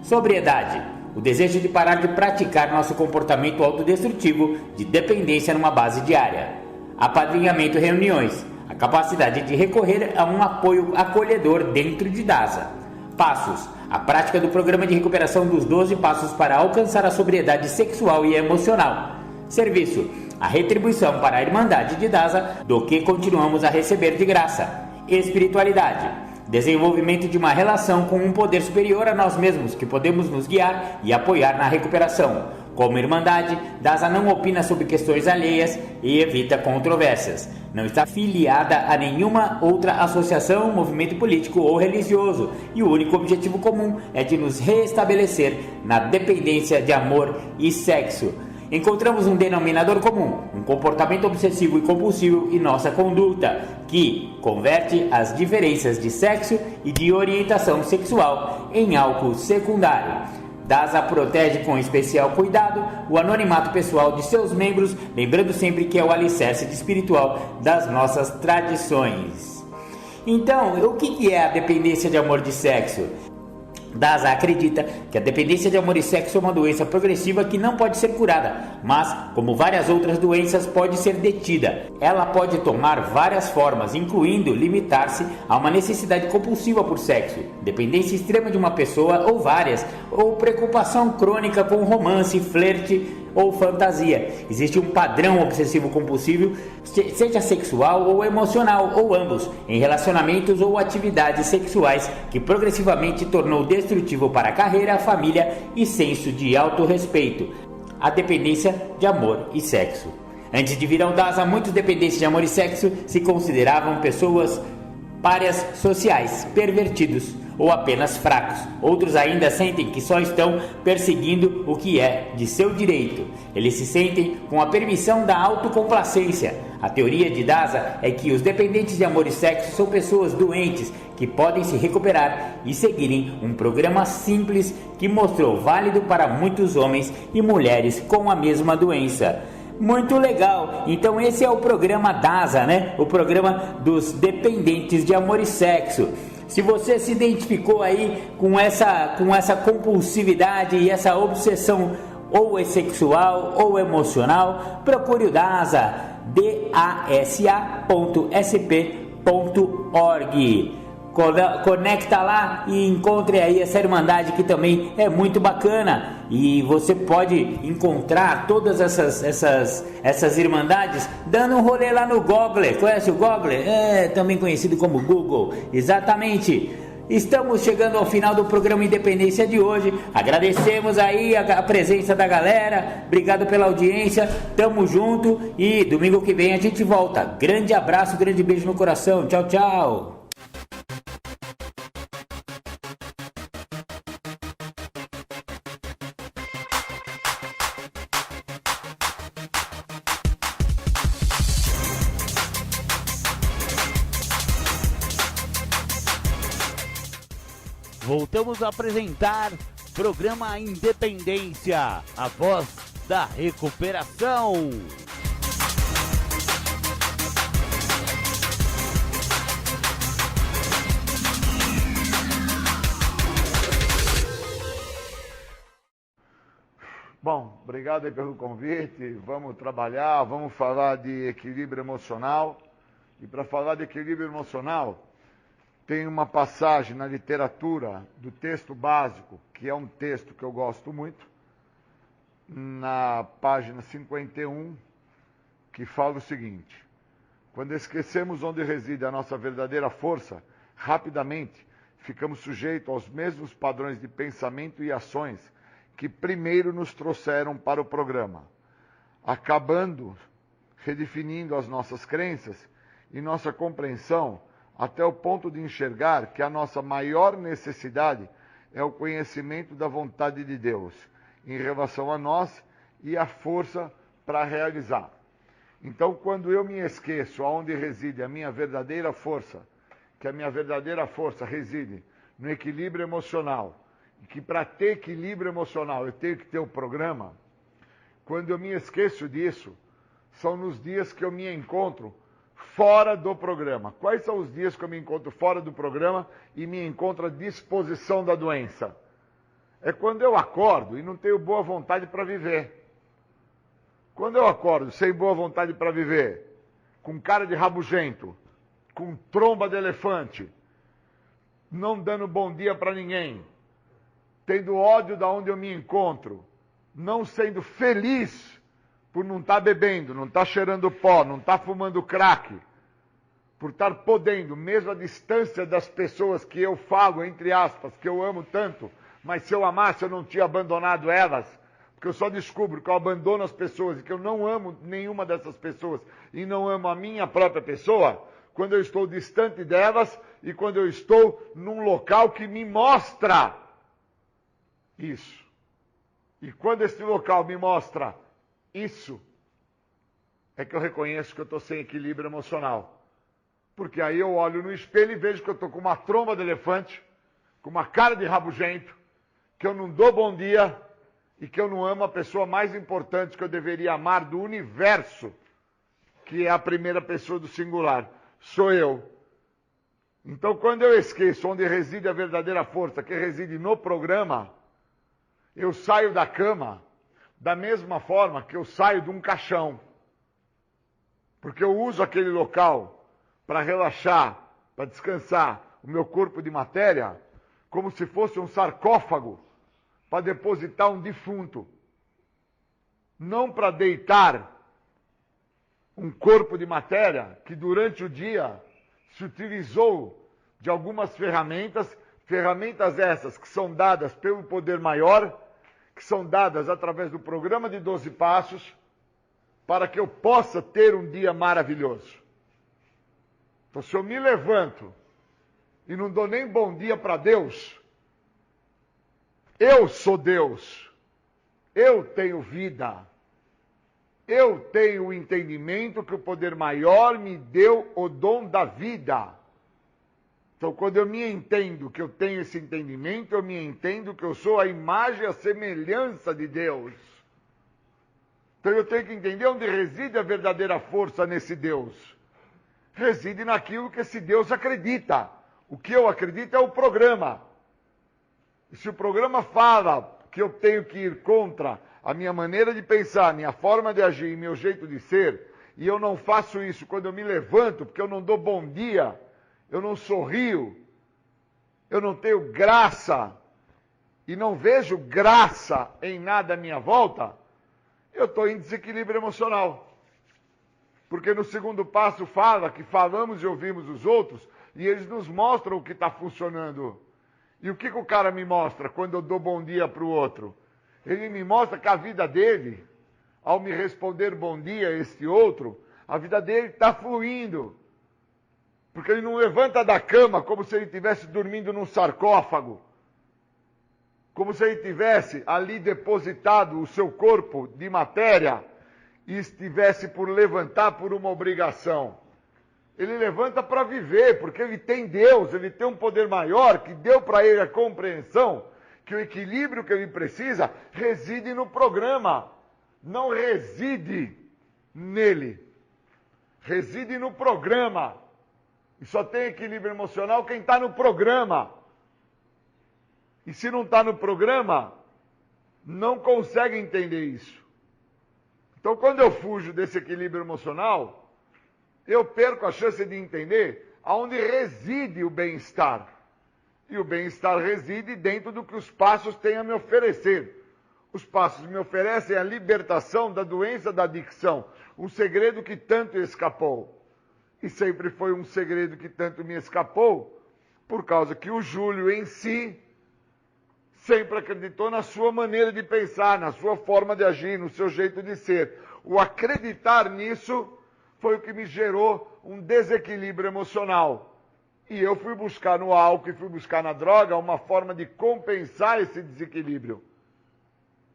Sobriedade. O desejo de parar de praticar nosso comportamento autodestrutivo de dependência numa base diária. Apadrinhamento e reuniões. A capacidade de recorrer a um apoio acolhedor dentro de DASA. Passos. A prática do programa de recuperação dos 12 passos para alcançar a sobriedade sexual e emocional. Serviço. A retribuição para a Irmandade de DASA do que continuamos a receber de graça. Espiritualidade. Desenvolvimento de uma relação com um poder superior a nós mesmos, que podemos nos guiar e apoiar na recuperação. Como Irmandade, DASA não opina sobre questões alheias e evita controvérsias. Não está filiada a nenhuma outra associação, movimento político ou religioso, e o único objetivo comum é de nos restabelecer na dependência de amor e sexo. Encontramos um denominador comum, um comportamento obsessivo e compulsivo em nossa conduta, que converte as diferenças de sexo e de orientação sexual em algo secundário. DASA protege com especial cuidado o anonimato pessoal de seus membros, lembrando sempre que é o alicerce espiritual das nossas tradições. Então, o que é a dependência de amor de sexo? DASA acredita que a dependência de amor e sexo é uma doença progressiva que não pode ser curada, mas, como várias outras doenças, pode ser detida. Ela pode tomar várias formas, incluindo limitar-se a uma necessidade compulsiva por sexo, dependência extrema de uma pessoa ou várias, ou preocupação crônica com romance, flerte ou fantasia. Existe um padrão obsessivo-compulsivo, seja sexual ou emocional, ou ambos, em relacionamentos ou atividades sexuais, que progressivamente tornou destrutivo para a carreira, a família e senso de autorrespeito. A dependência de amor e sexo. Antes de vir ao DASA, muitos dependentes de amor e sexo se consideravam pessoas párias sociais, pervertidos ou apenas fracos. Outros ainda sentem que só estão perseguindo o que é de seu direito. Eles se sentem com a permissão da autocomplacência. A teoria de DASA é que os dependentes de amor e sexo são pessoas doentes que podem se recuperar e seguirem um programa simples que mostrou válido para muitos homens e mulheres com a mesma doença. Muito legal, então esse é o programa DASA, né? O programa dos dependentes de amor e sexo. Se você se identificou aí com essa compulsividade e essa obsessão ou é sexual ou emocional, procure o DASA, dasa.sp.org. Conecta lá e encontre aí essa irmandade que também é muito bacana, e você pode encontrar todas essas irmandades dando um rolê lá no Google. Conhece o Google? É também conhecido como Google, exatamente. Estamos chegando ao final do programa Independência de hoje. Agradecemos aí a presença da galera. Obrigado pela audiência. Tamo junto e domingo que vem a gente volta. Grande abraço, grande beijo no coração. Tchau, tchau. Voltamos a apresentar programa Independência, a voz da recuperação. Bom, obrigado aí pelo convite. Vamos trabalhar, vamos falar de equilíbrio emocional. E para falar de equilíbrio emocional, tem uma passagem na literatura do texto básico, que é um texto que eu gosto muito, na página 51, que fala o seguinte: quando esquecemos onde reside a nossa verdadeira força, rapidamente ficamos sujeitos aos mesmos padrões de pensamento e ações que primeiro nos trouxeram para o programa, acabando redefinindo as nossas crenças e nossa compreensão, até o ponto de enxergar que a nossa maior necessidade é o conhecimento da vontade de Deus em relação a nós e a força para realizar. Então, quando eu me esqueço aonde reside a minha verdadeira força, que a minha verdadeira força reside no equilíbrio emocional, e que para ter equilíbrio emocional eu tenho que ter um programa, quando eu me esqueço disso, são nos dias que eu me encontro fora do programa. Quais são os dias que eu me encontro fora do programa e me encontro à disposição da doença? É quando eu acordo e não tenho boa vontade para viver. Quando eu acordo sem boa vontade para viver, com cara de rabugento, com tromba de elefante, não dando bom dia para ninguém, tendo ódio da onde eu me encontro, não sendo feliz por não estar bebendo, não estar cheirando pó, não estar fumando crack, por estar podendo, mesmo à distância das pessoas que eu falo, entre aspas, que eu amo tanto, mas se eu amasse eu não tinha abandonado elas, Porque eu só descubro que eu abandono as pessoas e que eu não amo nenhuma dessas pessoas e não amo a minha própria pessoa quando eu estou distante delas e quando eu estou num local que me mostra isso. E quando esse local me mostra isso, é que eu reconheço que eu estou sem equilíbrio emocional. Porque aí eu olho no espelho e vejo que eu estou com uma tromba de elefante, com uma cara de rabugento, que eu não dou bom dia e que eu não amo a pessoa mais importante que eu deveria amar do universo, que é a primeira pessoa do singular. Sou eu. Então, quando eu esqueço onde reside a verdadeira força, que reside no programa, eu saio da cama da mesma forma que eu saio de um caixão. Porque eu uso aquele local para relaxar, para descansar o meu corpo de matéria, como se fosse um sarcófago para depositar um defunto. Não para deitar um corpo de matéria que durante o dia se utilizou de algumas ferramentas, ferramentas essas que são dadas pelo poder maior, que são dadas através do programa de 12 passos, para que eu possa ter um dia maravilhoso. Então, se eu me levanto e não dou nem bom dia para Deus, eu sou Deus, eu tenho vida, eu tenho o entendimento que o poder maior me deu o dom da vida. Então, quando eu me entendo que eu tenho esse entendimento, eu me entendo que eu sou a imagem e a semelhança de Deus. Então, eu tenho que entender onde reside a verdadeira força nesse Deus. Reside naquilo que esse Deus acredita. O que eu acredito é o programa. E se o programa fala que eu tenho que ir contra a minha maneira de pensar, minha forma de agir e meu jeito de ser, e eu não faço isso quando eu me levanto, porque eu não dou bom dia, eu não sorrio, eu não tenho graça, e não vejo graça em nada à minha volta, eu estou em desequilíbrio emocional. Porque no segundo passo fala que falamos e ouvimos os outros, e eles nos mostram o que está funcionando. E o que o cara me mostra quando eu dou bom dia para o outro? Ele me mostra que a vida dele, ao me responder bom dia a este outro, a vida dele está fluindo. Porque ele não levanta da cama como se ele estivesse dormindo num sarcófago. Como se ele tivesse ali depositado o seu corpo de matéria e estivesse por levantar por uma obrigação. Ele levanta para viver, porque ele tem Deus, ele tem um poder maior que deu para ele a compreensão que o equilíbrio que ele precisa reside no programa, não reside nele. Reside no programa. E só tem equilíbrio emocional quem está no programa. E se não está no programa, não consegue entender isso. Então, quando eu fujo desse equilíbrio emocional, eu perco a chance de entender aonde reside o bem-estar. E o bem-estar reside dentro do que os passos têm a me oferecer. Os passos me oferecem a libertação da doença da adicção, um segredo que tanto escapou. E sempre foi um segredo que tanto me escapou, por causa que o Júlio em si sempre acreditou na sua maneira de pensar, na sua forma de agir, no seu jeito de ser. O acreditar nisso foi o que me gerou um desequilíbrio emocional. E eu fui buscar no álcool e fui buscar na droga uma forma de compensar esse desequilíbrio.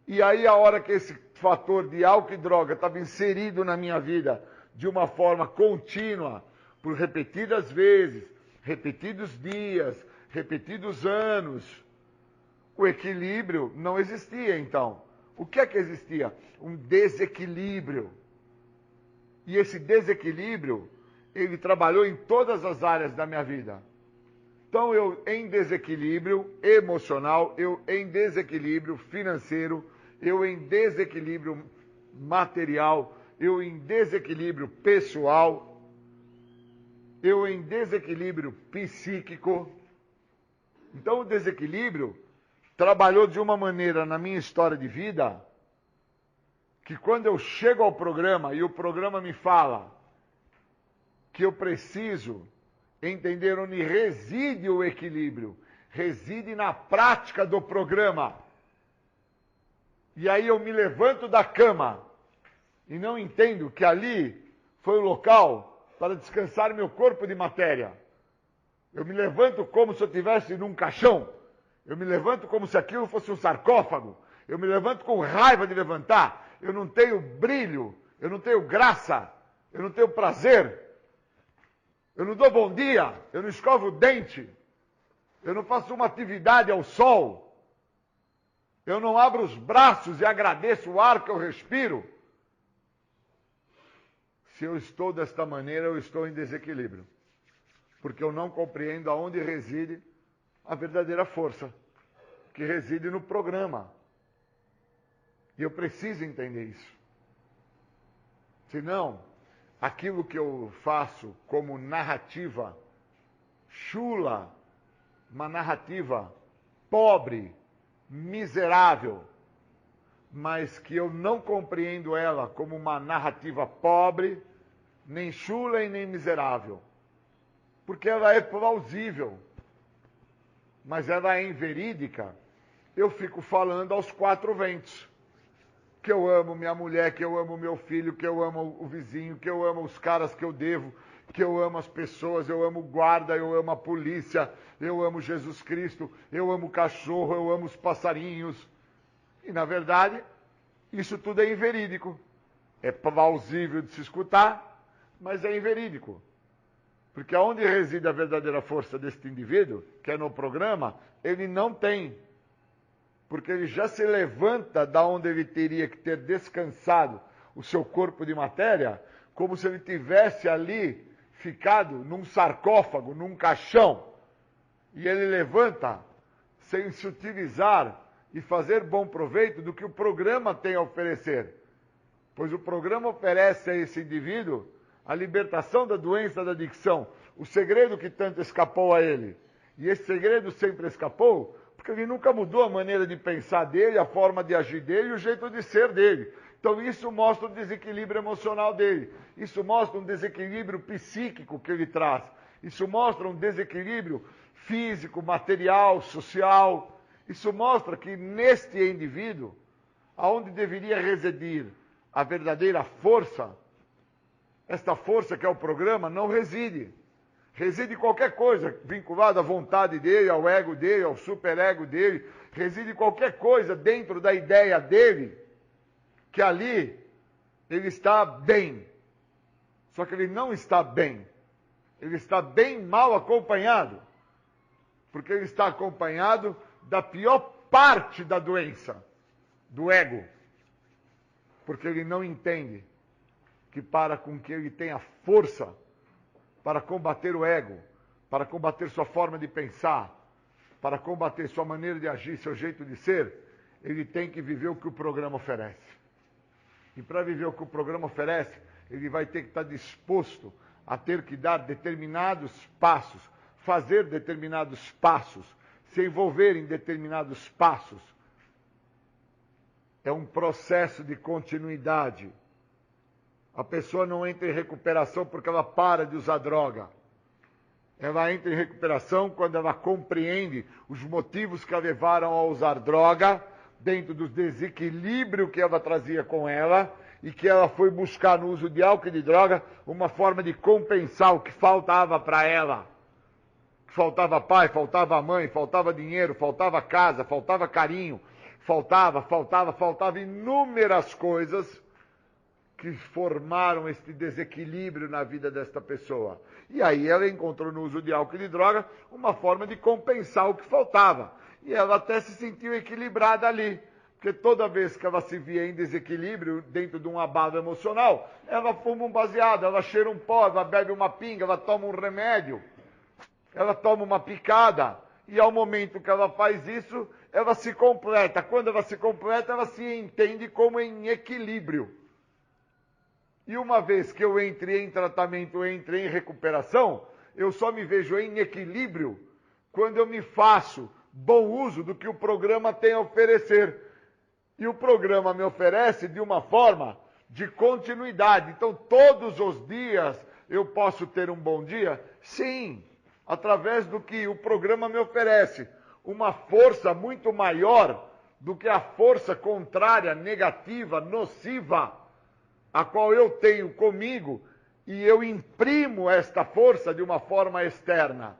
E aí, a hora que esse fator de álcool e droga estava inserido na minha vida de uma forma contínua, por repetidas vezes, repetidos dias, repetidos anos, o equilíbrio não existia, então. O que é que existia? Um desequilíbrio. E esse desequilíbrio, ele trabalhou em todas as áreas da minha vida. Então, eu em desequilíbrio emocional, eu em desequilíbrio financeiro, eu em desequilíbrio material, eu em desequilíbrio pessoal, eu em desequilíbrio psíquico. Então, o desequilíbrio trabalhou de uma maneira na minha história de vida que quando eu chego ao programa e o programa me fala que eu preciso entender onde reside o equilíbrio, reside na prática do programa. E aí eu me levanto da cama e não entendo que ali foi o local para descansar meu corpo de matéria. Eu me levanto como se eu estivesse num caixão. Eu me levanto como se aquilo fosse um sarcófago. Eu me levanto com raiva de levantar. Eu não tenho brilho, eu não tenho graça, eu não tenho prazer. Eu não dou bom dia, eu não escovo o dente. Eu não faço uma atividade ao sol. Eu não abro os braços e agradeço o ar que eu respiro. Se eu estou desta maneira, eu estou em desequilíbrio. Porque eu não compreendo aonde reside a verdadeira força, que reside no programa. E eu preciso entender isso. Senão, aquilo que eu faço como narrativa chula, uma narrativa pobre, miserável, mas que eu não compreendo ela como uma narrativa pobre, nem chula e nem miserável. Porque ela é plausível, mas ela é inverídica. Eu fico falando aos quatro ventos. Que eu amo minha mulher, que eu amo meu filho, que eu amo o vizinho, que eu amo os caras que eu devo, que eu amo as pessoas, eu amo o guarda, eu amo a polícia, eu amo Jesus Cristo, eu amo o cachorro, eu amo os passarinhos. E, na verdade, isso tudo é inverídico. É plausível de se escutar, mas é inverídico. Porque onde reside a verdadeira força deste indivíduo, que é no programa, ele não tem. Porque ele já se levanta da onde ele teria que ter descansado o seu corpo de matéria, como se ele tivesse ali ficado num sarcófago, num caixão. E ele levanta sem se utilizar e fazer bom proveito do que o programa tem a oferecer. Pois o programa oferece a esse indivíduo a libertação da doença da adicção, o segredo que tanto escapou a ele. E esse segredo sempre escapou porque ele nunca mudou a maneira de pensar dele, a forma de agir dele e o jeito de ser dele. Então isso mostra o desequilíbrio emocional dele. Isso mostra um desequilíbrio psíquico que ele traz. Isso mostra um desequilíbrio físico, material, social. Isso mostra que neste indivíduo, aonde deveria residir a verdadeira força, esta força que é o programa, não reside. Reside qualquer coisa vinculada à vontade dele, ao ego dele, ao superego dele. Reside qualquer coisa dentro da ideia dele, que ali ele está bem. Só que ele não está bem. Ele está bem mal acompanhado. Porque ele está acompanhado da pior parte da doença, do ego. Porque ele não entende que para com que ele tenha força para combater o ego, para combater sua forma de pensar, para combater sua maneira de agir, seu jeito de ser, ele tem que viver o que o programa oferece. E para viver o que o programa oferece, ele vai ter que estar disposto a ter que dar determinados passos, fazer determinados passos, se envolver em determinados passos. É um processo de continuidade. A pessoa não entra em recuperação porque ela para de usar droga. Ela entra em recuperação quando ela compreende os motivos que a levaram a usar droga, dentro do desequilíbrio que ela trazia com ela, e que ela foi buscar no uso de álcool e de droga uma forma de compensar o que faltava para ela. Faltava pai, faltava mãe, faltava dinheiro, faltava casa, faltava carinho, faltava inúmeras coisas que formaram este desequilíbrio na vida desta pessoa. E aí ela encontrou no uso de álcool e de droga uma forma de compensar o que faltava. E ela até se sentiu equilibrada ali. Porque toda vez que ela se via em desequilíbrio dentro de um abalo emocional, ela fuma um baseado, ela cheira um pó, ela bebe uma pinga, ela toma um remédio, ela toma uma picada. E ao momento que ela faz isso, ela se completa. Quando ela se completa, ela se entende como em equilíbrio. E uma vez que eu entre em tratamento, eu entre em recuperação, eu só me vejo em equilíbrio quando eu me faço bom uso do que o programa tem a oferecer. E o programa me oferece de uma forma de continuidade. Então, todos os dias eu posso ter um bom dia? Sim, através do que o programa me oferece. Uma força muito maior do que a força contrária, negativa, nociva, a qual eu tenho comigo, e eu imprimo esta força de uma forma externa.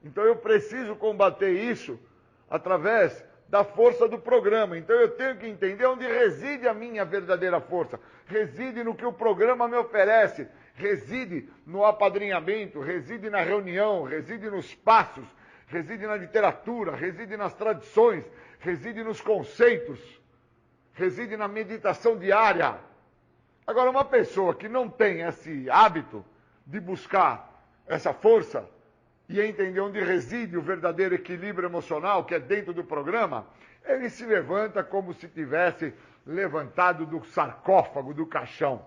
Então eu preciso combater isso através da força do programa. Então eu tenho que entender onde reside a minha verdadeira força. Reside no que o programa me oferece, reside no apadrinhamento, reside na reunião, reside nos passos, reside na literatura, reside nas tradições, reside nos conceitos, reside na meditação diária. Agora, uma pessoa que não tem esse hábito de buscar essa força e entender onde reside o verdadeiro equilíbrio emocional, que é dentro do programa, ele se levanta como se tivesse levantado do sarcófago, do caixão.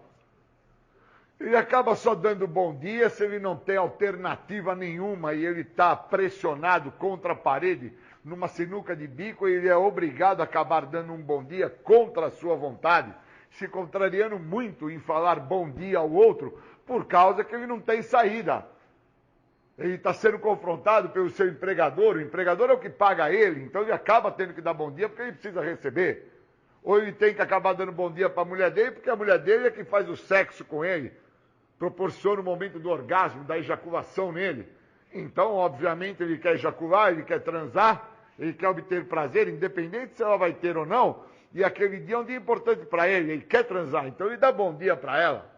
Ele acaba só dando bom dia se ele não tem alternativa nenhuma e ele está pressionado contra a parede, numa sinuca de bico, e ele é obrigado a acabar dando um bom dia contra a sua vontade, se contrariando muito em falar bom dia ao outro, por causa que ele não tem saída. Ele está sendo confrontado pelo seu empregador, o empregador é o que paga ele, então ele acaba tendo que dar bom dia porque ele precisa receber. Ou ele tem que acabar dando bom dia para a mulher dele, porque a mulher dele é que faz o sexo com ele, proporciona o momento do orgasmo, da ejaculação nele. Então, obviamente, ele quer ejacular, ele quer transar, ele quer obter prazer, independente se ela vai ter ou não, e aquele dia é um dia importante para ele quer transar, então ele dá bom dia para ela.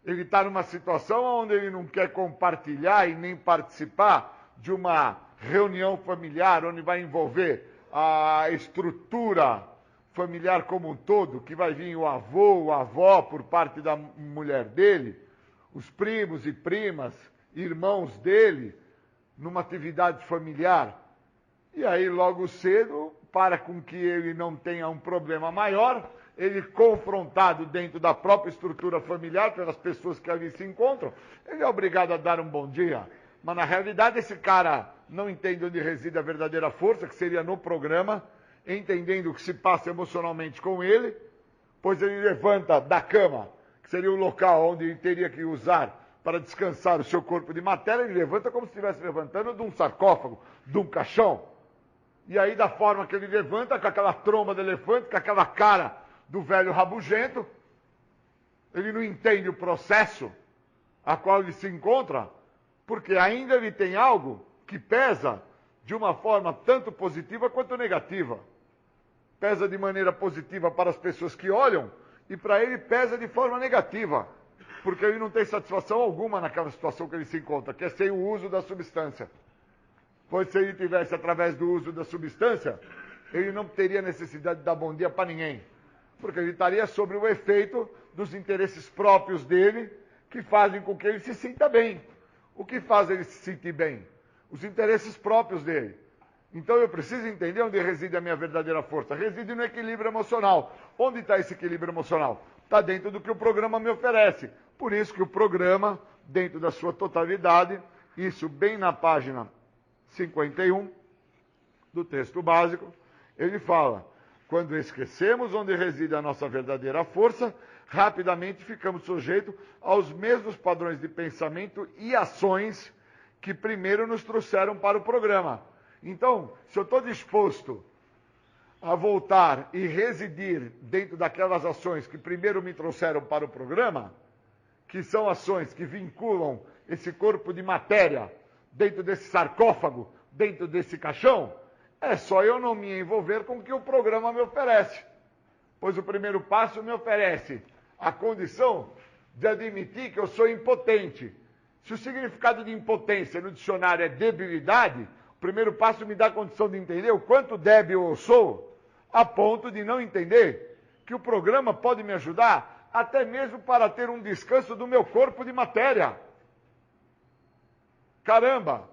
Ele está numa situação onde ele não quer compartilhar e nem participar de uma reunião familiar, onde vai envolver a estrutura familiar como um todo, que vai vir o avô, a avó por parte da mulher dele, os primos e primas, irmãos dele, numa atividade familiar. E aí, logo cedo, para com que ele não tenha um problema maior, ele confrontado dentro da própria estrutura familiar, pelas pessoas que ali se encontram, ele é obrigado a dar um bom dia. Mas, na realidade, esse cara não entende onde reside a verdadeira força, que seria no programa, entendendo o que se passa emocionalmente com ele, pois ele levanta da cama, que seria o local onde ele teria que usar para descansar o seu corpo de matéria, ele levanta como se estivesse levantando de um sarcófago, de um caixão. E aí, da forma que ele levanta, com aquela tromba de elefante, com aquela cara do velho rabugento, ele não entende o processo a qual ele se encontra, porque ainda ele tem algo que pesa de uma forma tanto positiva quanto negativa. Pesa de maneira positiva para as pessoas que olham, e para ele pesa de forma negativa, porque ele não tem satisfação alguma naquela situação que ele se encontra, que é sem o uso da substância. Pois se ele tivesse através do uso da substância, ele não teria necessidade de dar bom dia para ninguém, porque ele estaria sobre o efeito dos interesses próprios dele, que fazem com que ele se sinta bem. O que faz ele se sentir bem? Os interesses próprios dele. Então eu preciso entender onde reside a minha verdadeira força. Reside no equilíbrio emocional. Onde está esse equilíbrio emocional? Está dentro do que o programa me oferece. Por isso que o programa, dentro da sua totalidade, isso bem na página 51 do texto básico, ele fala: quando esquecemos onde reside a nossa verdadeira força, rapidamente ficamos sujeitos aos mesmos padrões de pensamento e ações que primeiro nos trouxeram para o programa. Então, se eu estou disposto a voltar e residir dentro daquelas ações que primeiro me trouxeram para o programa, que são ações que vinculam esse corpo de matéria dentro desse sarcófago, dentro desse caixão, é só eu não me envolver com o que o programa me oferece. Pois o primeiro passo me oferece a condição de admitir que eu sou impotente. Se o significado de impotência no dicionário é debilidade, o primeiro passo me dá a condição de entender o quanto débil eu sou, a ponto de não entender que o programa pode me ajudar até mesmo para ter um descanso do meu corpo de matéria. Caramba!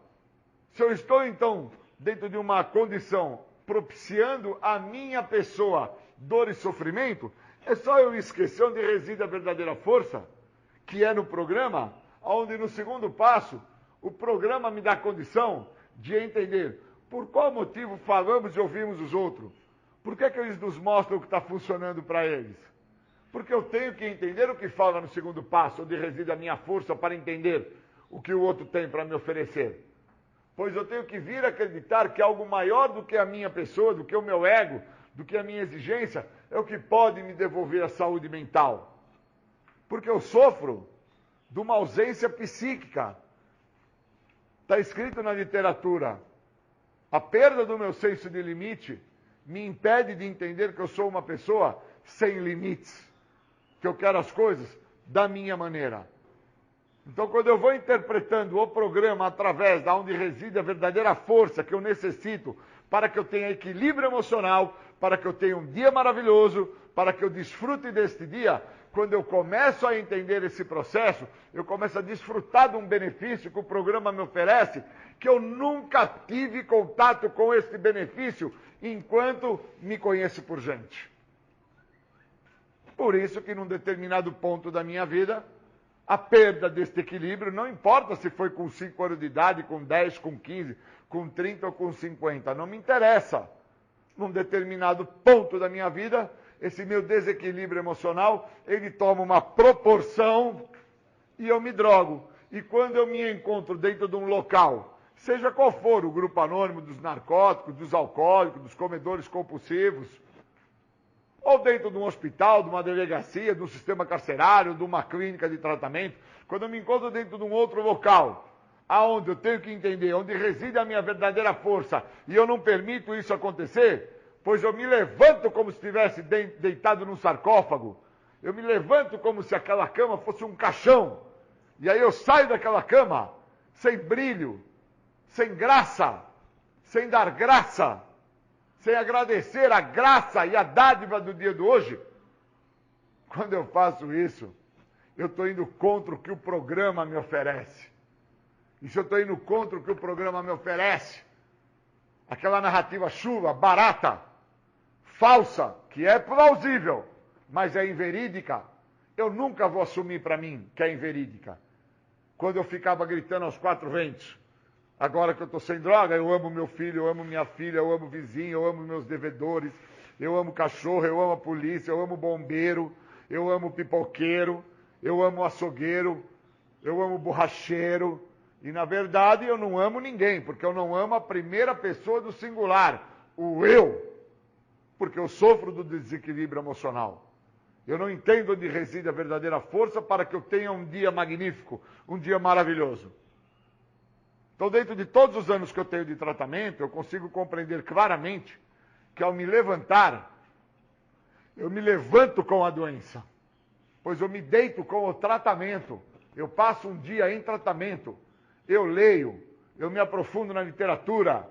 Se eu estou, então, dentro de uma condição propiciando a minha pessoa dor e sofrimento, é só eu esquecer onde reside a verdadeira força, que é no programa, onde no segundo passo, o programa me dá condição de entender por qual motivo falamos e ouvimos os outros. Por que eles nos mostram o que está funcionando para eles? Porque eu tenho que entender o que fala no segundo passo, onde reside a minha força para entender o que o outro tem para me oferecer. Pois eu tenho que vir a acreditar que algo maior do que a minha pessoa, do que o meu ego, do que a minha exigência, é o que pode me devolver a saúde mental. Porque eu sofro de uma ausência psíquica. Está escrito na literatura. A perda do meu senso de limite me impede de entender que eu sou uma pessoa sem limites. Que eu quero as coisas da minha maneira. Então, quando eu vou interpretando o programa através de onde reside a verdadeira força que eu necessito para que eu tenha equilíbrio emocional, para que eu tenha um dia maravilhoso, para que eu desfrute deste dia, quando eu começo a entender esse processo, eu começo a desfrutar de um benefício que o programa me oferece, que eu nunca tive contato com esse benefício enquanto me conheço por gente. Por isso que num determinado ponto da minha vida, a perda deste equilíbrio, não importa se foi com 5 anos de idade, com 10, com 15, com 30 ou com 50, não me interessa. Num determinado ponto da minha vida, esse meu desequilíbrio emocional, ele toma uma proporção e eu me drogo. E quando eu me encontro dentro de um local, seja qual for o grupo anônimo dos narcóticos, dos alcoólicos, dos comedores compulsivos, ou dentro de um hospital, de uma delegacia, de um sistema carcerário, de uma clínica de tratamento, quando eu me encontro dentro de um outro local, aonde eu tenho que entender onde reside a minha verdadeira força, e eu não permito isso acontecer, pois eu me levanto como se estivesse deitado num sarcófago, eu me levanto como se aquela cama fosse um caixão, e aí eu saio daquela cama sem brilho, sem graça, sem dar graça, sem agradecer a graça e a dádiva do dia de hoje. Quando eu faço isso, eu estou indo contra o que o programa me oferece. E se eu estou indo contra o que o programa me oferece, aquela narrativa chuva, barata, falsa, que é plausível, mas é inverídica, eu nunca vou assumir para mim que é inverídica. Quando eu ficava gritando aos 4 ventos, agora que eu estou sem droga, eu amo meu filho, eu amo minha filha, eu amo o vizinho, eu amo meus devedores, eu amo cachorro, eu amo a polícia, eu amo bombeiro, eu amo pipoqueiro, eu amo açougueiro, eu amo borracheiro. E, na verdade, eu não amo ninguém, porque eu não amo a primeira pessoa do singular, o eu. Porque eu sofro do desequilíbrio emocional. Eu não entendo onde reside a verdadeira força para que eu tenha um dia magnífico, um dia maravilhoso. Então, dentro de todos os anos que eu tenho de tratamento, eu consigo compreender claramente que ao me levantar, eu me levanto com a doença, pois eu me deito com o tratamento, eu passo um dia em tratamento, eu leio, eu me aprofundo na literatura,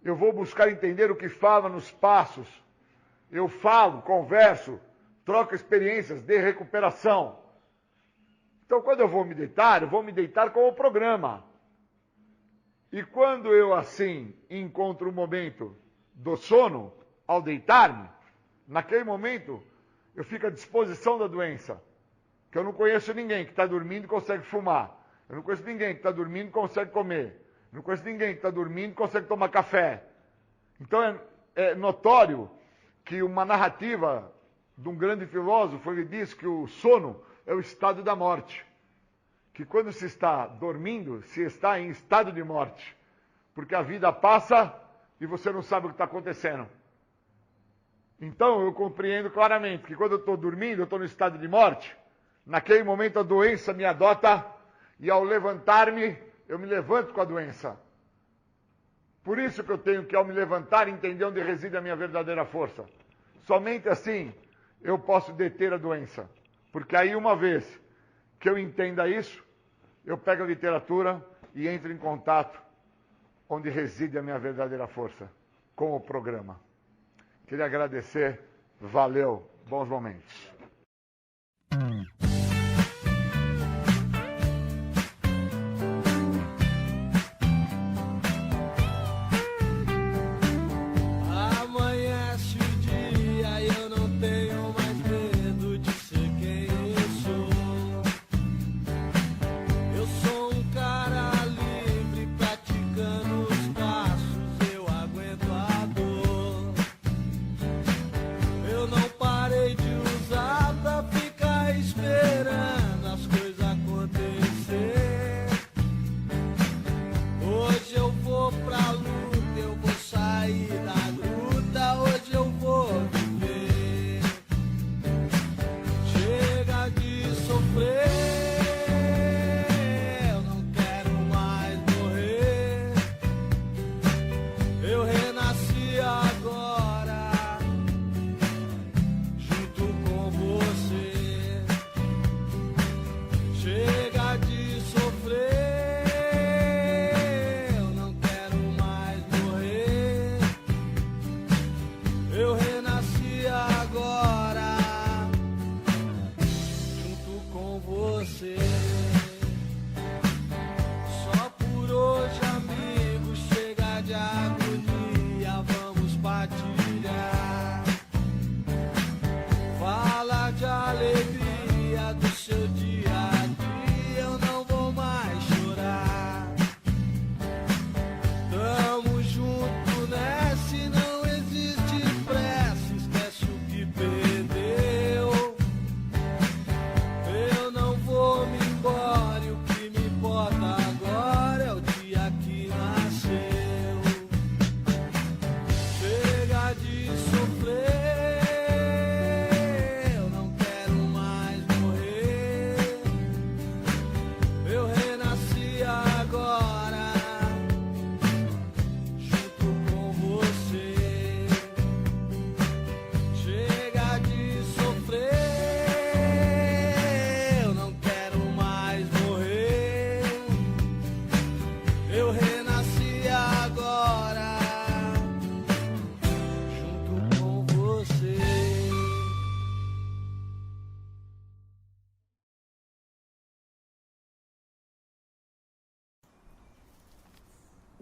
eu vou buscar entender o que fala nos passos, eu falo, converso, troco experiências de recuperação. Então, quando eu vou me deitar com o programa. E quando eu, assim, encontro o momento do sono, ao deitar-me, naquele momento, eu fico à disposição da doença. Que eu não conheço ninguém que está dormindo e consegue fumar. Eu não conheço ninguém que está dormindo e consegue comer. Eu não conheço ninguém que está dormindo e consegue tomar café. Então, é notório que uma narrativa de um grande filósofo, ele diz que o sono é o estado da morte. Que quando se está dormindo, se está em estado de morte. Porque a vida passa e você não sabe o que está acontecendo. Então eu compreendo claramente que quando eu estou dormindo, eu estou no estado de morte. Naquele momento a doença me adota e ao levantar-me, eu me levanto com a doença. Por isso que eu tenho que, ao me levantar, entender onde reside a minha verdadeira força. Somente assim eu posso deter a doença. Porque aí, uma vez que eu entenda isso, eu pego a literatura e entro em contato onde reside a minha verdadeira força, com o programa. Queria agradecer, valeu, bons momentos. Amanhece o dia e eu não tenho mais medo de ser quem eu sou. Eu sou um cara livre, praticando os passos, eu aguento a dor. Eu não parei de usar pra ficar esperto.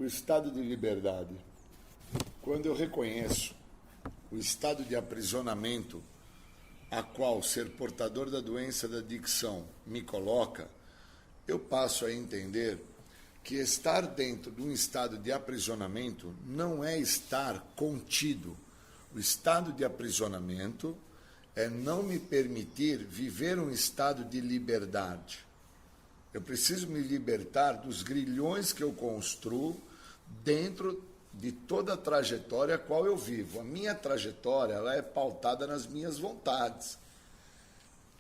o estado de liberdade. Quando eu reconheço o estado de aprisionamento a qual ser portador da doença da adicção me coloca, eu passo a entender que estar dentro de um estado de aprisionamento não é estar contido. O estado de aprisionamento é não me permitir viver um estado de liberdade. Eu preciso me libertar dos grilhões que eu construo dentro de toda a trajetória a qual eu vivo. A minha trajetória ela é pautada nas minhas vontades.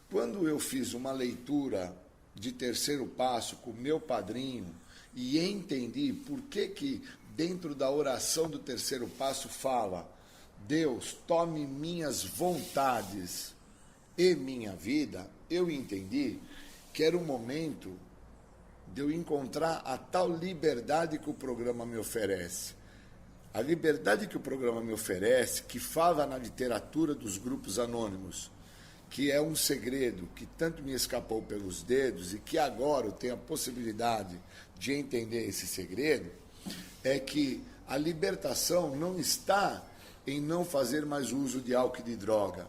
Quando eu fiz uma leitura de terceiro passo com o meu padrinho e entendi por que dentro da oração do terceiro passo fala: Deus, tome minhas vontades e minha vida, eu entendi que era o momento de eu encontrar a tal liberdade que o programa me oferece. A liberdade que o programa me oferece, que fala na literatura dos grupos anônimos, que é um segredo que tanto me escapou pelos dedos e que agora eu tenho a possibilidade de entender esse segredo, é que a libertação não está em não fazer mais uso de álcool e de droga.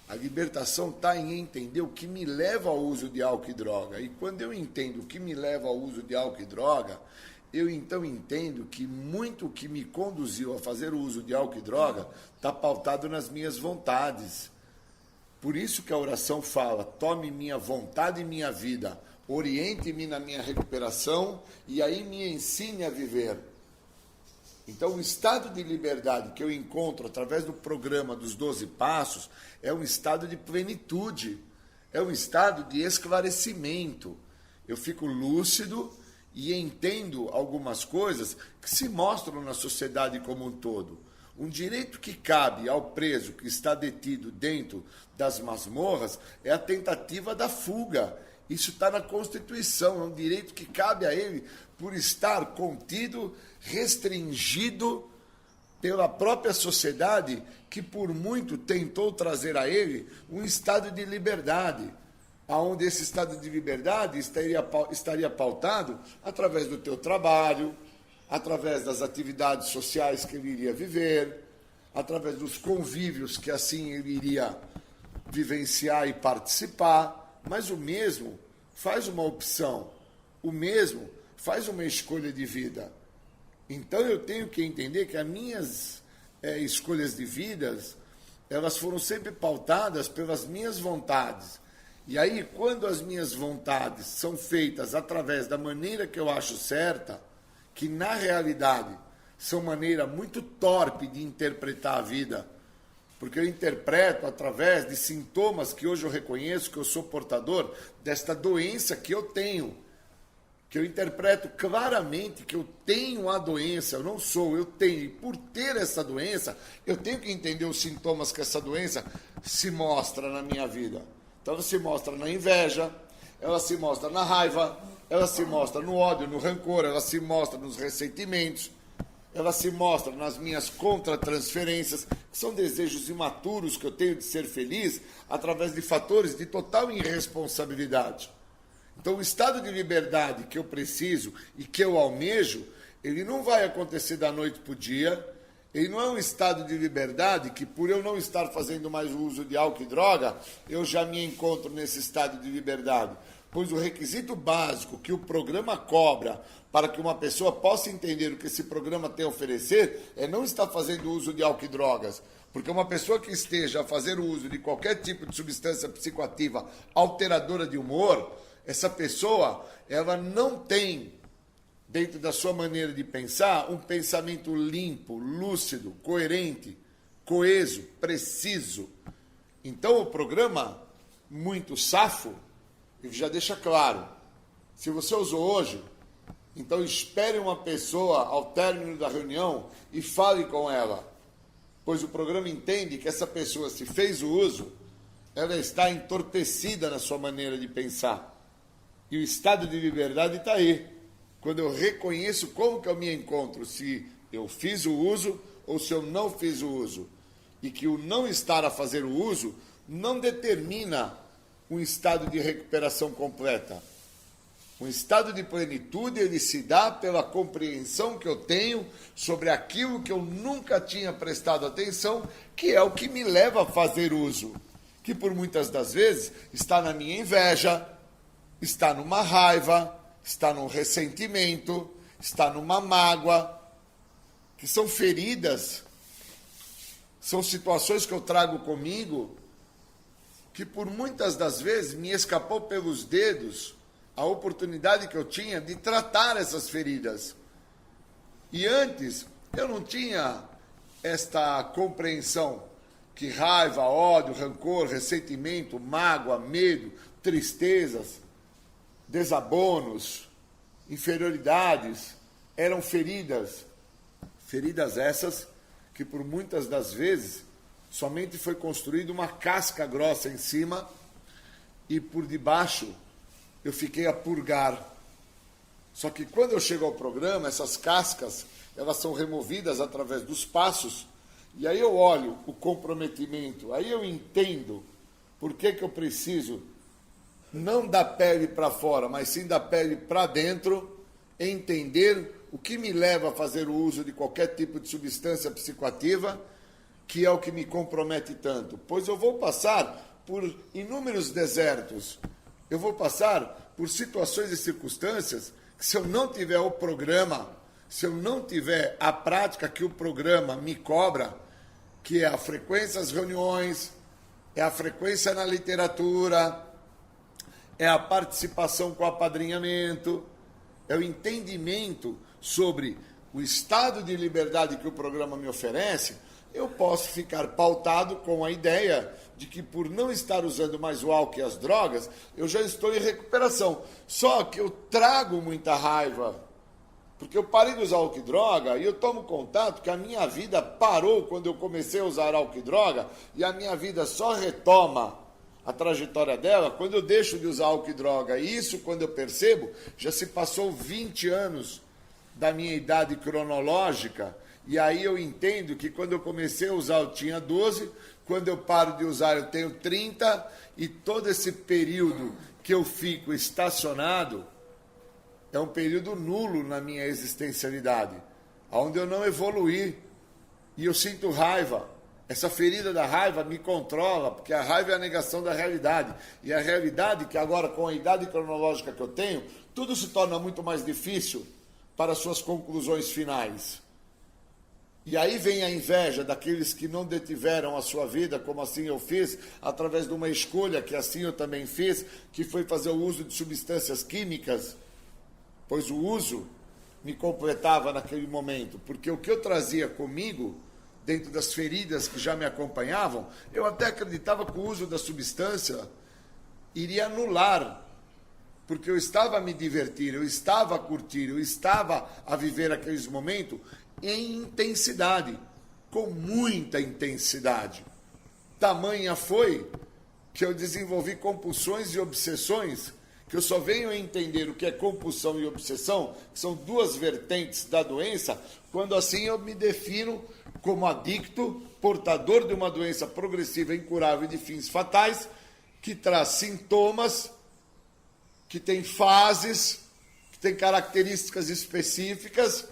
A libertação está em entender o que me leva ao uso de álcool e droga. E quando eu entendo o que me leva ao uso de álcool e droga, eu então entendo que muito que me conduziu a fazer o uso de álcool e droga está pautado nas minhas vontades. Por isso que a oração fala: tome minha vontade e minha vida, oriente-me na minha recuperação e aí me ensine a viver. Então, o estado de liberdade que eu encontro através do programa dos 12 Passos é um estado de plenitude, é um estado de esclarecimento. Eu fico lúcido e entendo algumas coisas que se mostram na sociedade como um todo. Um direito que cabe ao preso que está detido dentro das masmorras é a tentativa da fuga. Isso está na Constituição, é um direito que cabe a ele por estar contido, restringido pela própria sociedade que por muito tentou trazer a ele um estado de liberdade, onde esse estado de liberdade estaria pautado através do teu trabalho, através das atividades sociais que ele iria viver, através dos convívios que assim ele iria vivenciar e participar. Mas o mesmo faz uma opção, o mesmo faz uma escolha de vida. Então eu tenho que entender que as minhas escolhas de vida, elas foram sempre pautadas pelas minhas vontades. E aí, quando as minhas vontades são feitas através da maneira que eu acho certa, que na realidade são maneira muito torpe de interpretar a vida, porque eu interpreto através de sintomas que hoje eu reconheço que eu sou portador desta doença que eu tenho, que eu interpreto claramente que eu tenho a doença, eu não sou, eu tenho, e por ter essa doença, eu tenho que entender os sintomas que essa doença se mostra na minha vida. Então ela se mostra na inveja, ela se mostra na raiva, ela se mostra no ódio, no rancor, ela se mostra nos ressentimentos, ela se mostra nas minhas contratransferências, que são desejos imaturos que eu tenho de ser feliz através de fatores de total irresponsabilidade. Então o estado de liberdade que eu preciso e que eu almejo, ele não vai acontecer da noite para o dia. Ele não é um estado de liberdade que, por eu não estar fazendo mais o uso de álcool e droga, eu já me encontro nesse estado de liberdade. Pois o requisito básico que o programa cobra para que uma pessoa possa entender o que esse programa tem a oferecer é não estar fazendo uso de álcool e drogas. Porque uma pessoa que esteja a fazer o uso de qualquer tipo de substância psicoativa alteradora de humor, essa pessoa, ela não tem, dentro da sua maneira de pensar, um pensamento limpo, lúcido, coerente, coeso, preciso. Então o programa, muito safo, ele já deixa claro, se você usou hoje, então espere uma pessoa ao término da reunião e fale com ela, pois o programa entende que essa pessoa, se fez o uso, ela está entorpecida na sua maneira de pensar. E o estado de liberdade está aí. Quando eu reconheço como que eu me encontro, se eu fiz o uso ou se eu não fiz o uso. E que o não estar a fazer o uso não determina um estado de recuperação completa. Um estado de plenitude, ele se dá pela compreensão que eu tenho sobre aquilo que eu nunca tinha prestado atenção, que é o que me leva a fazer uso, que por muitas das vezes está na minha inveja, está numa raiva, está num ressentimento, está numa mágoa, que são feridas, são situações que eu trago comigo, que por muitas das vezes me escapou pelos dedos a oportunidade que eu tinha de tratar essas feridas. E antes, eu não tinha esta compreensão que raiva, ódio, rancor, ressentimento, mágoa, medo, tristezas, desabonos, inferioridades, eram feridas. Feridas essas que por muitas das vezes somente foi construída uma casca grossa em cima e por debaixo eu fiquei a purgar. Só que quando eu chego ao programa, essas cascas, elas são removidas através dos passos, e aí eu olho o comprometimento, aí eu entendo por que eu preciso, não da pele para fora, mas sim da pele para dentro, entender o que me leva a fazer o uso de qualquer tipo de substância psicoativa, que é o que me compromete tanto. Pois eu vou passar por inúmeros desertos, eu vou passar por situações e circunstâncias que, se eu não tiver o programa, se eu não tiver a prática que o programa me cobra, que é a frequência às reuniões, é a frequência na literatura, é a participação com o apadrinhamento, é o entendimento sobre o estado de liberdade que o programa me oferece, eu posso ficar pautado com a ideia de que, por não estar usando mais o álcool e as drogas, eu já estou em recuperação. Só que eu trago muita raiva, porque eu parei de usar álcool e droga e eu tomo contato que a minha vida parou quando eu comecei a usar álcool e droga, e a minha vida só retoma a trajetória dela quando eu deixo de usar álcool e droga. E isso, quando eu percebo, já se passou 20 anos da minha idade cronológica. E aí eu entendo que quando eu comecei a usar eu tinha 12, quando eu paro de usar eu tenho 30, e todo esse período que eu fico estacionado é um período nulo na minha existencialidade, onde eu não evoluí, e eu sinto raiva. Essa ferida da raiva me controla, porque a raiva é a negação da realidade, e a realidade que agora, com a idade cronológica que eu tenho, tudo se torna muito mais difícil para suas conclusões finais. E aí vem a inveja daqueles que não detiveram a sua vida, como assim eu fiz, através de uma escolha que assim eu também fiz, que foi fazer o uso de substâncias químicas, pois o uso me completava naquele momento, porque o que eu trazia comigo, dentro das feridas que já me acompanhavam, eu até acreditava que o uso da substância iria anular, porque eu estava a me divertir, eu estava a curtir, eu estava a viver aqueles momentos em intensidade, com muita intensidade. Tamanha foi que eu desenvolvi compulsões e obsessões, que eu só venho a entender o que é compulsão e obsessão, que são duas vertentes da doença, quando assim eu me defino como adicto, portador de uma doença progressiva, incurável e de fins fatais, que traz sintomas, que tem fases, que tem características específicas,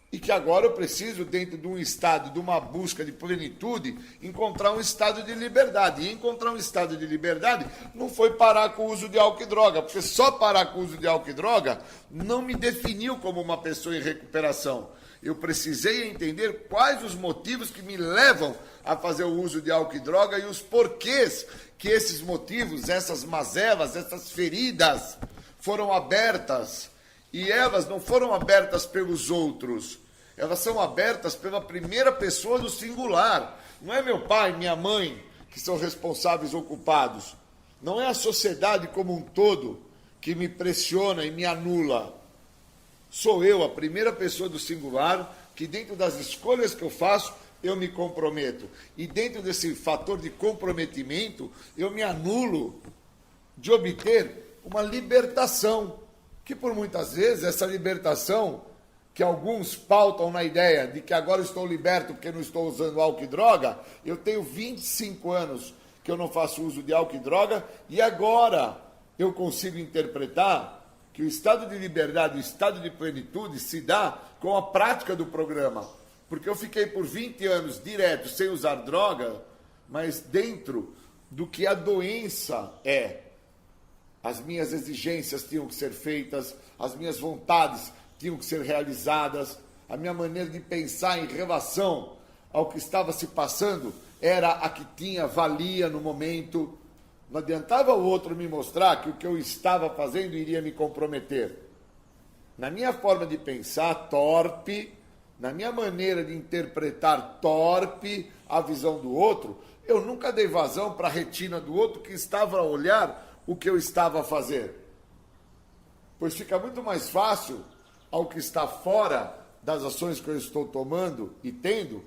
e que agora eu preciso, dentro de um estado, de uma busca de plenitude, encontrar um estado de liberdade. E encontrar um estado de liberdade não foi parar com o uso de álcool e droga, porque só parar com o uso de álcool e droga não me definiu como uma pessoa em recuperação. Eu precisei entender quais os motivos que me levam a fazer o uso de álcool e droga e os porquês que esses motivos, essas mazelas, essas feridas foram abertas. E elas não foram abertas pelos outros, elas são abertas pela primeira pessoa do singular. Não é meu pai, minha mãe, que são responsáveis ou culpados. Não é a sociedade como um todo que me pressiona e me anula. Sou eu, a primeira pessoa do singular, que dentro das escolhas que eu faço, eu me comprometo. E dentro desse fator de comprometimento, eu me anulo de obter uma libertação. Que por muitas vezes essa libertação, que alguns pautam na ideia de que agora estou liberto porque não estou usando álcool e droga, eu tenho 25 anos que eu não faço uso de álcool e droga, e agora eu consigo interpretar que o estado de liberdade, o estado de plenitude se dá com a prática do programa. Porque eu fiquei por 20 anos direto, sem usar droga, mas dentro do que a doença é. As minhas exigências tinham que ser feitas, as minhas vontades tinham que ser realizadas, a minha maneira de pensar em relação ao que estava se passando era a que tinha valia no momento. Não adiantava o outro me mostrar que o que eu estava fazendo iria me comprometer. Na minha forma de pensar torpe, na minha maneira de interpretar torpe a visão do outro, eu nunca dei vazão para a retina do outro que estava a olhar o que eu estava a fazer. Pois fica muito mais fácil ao que está fora das ações que eu estou tomando e tendo,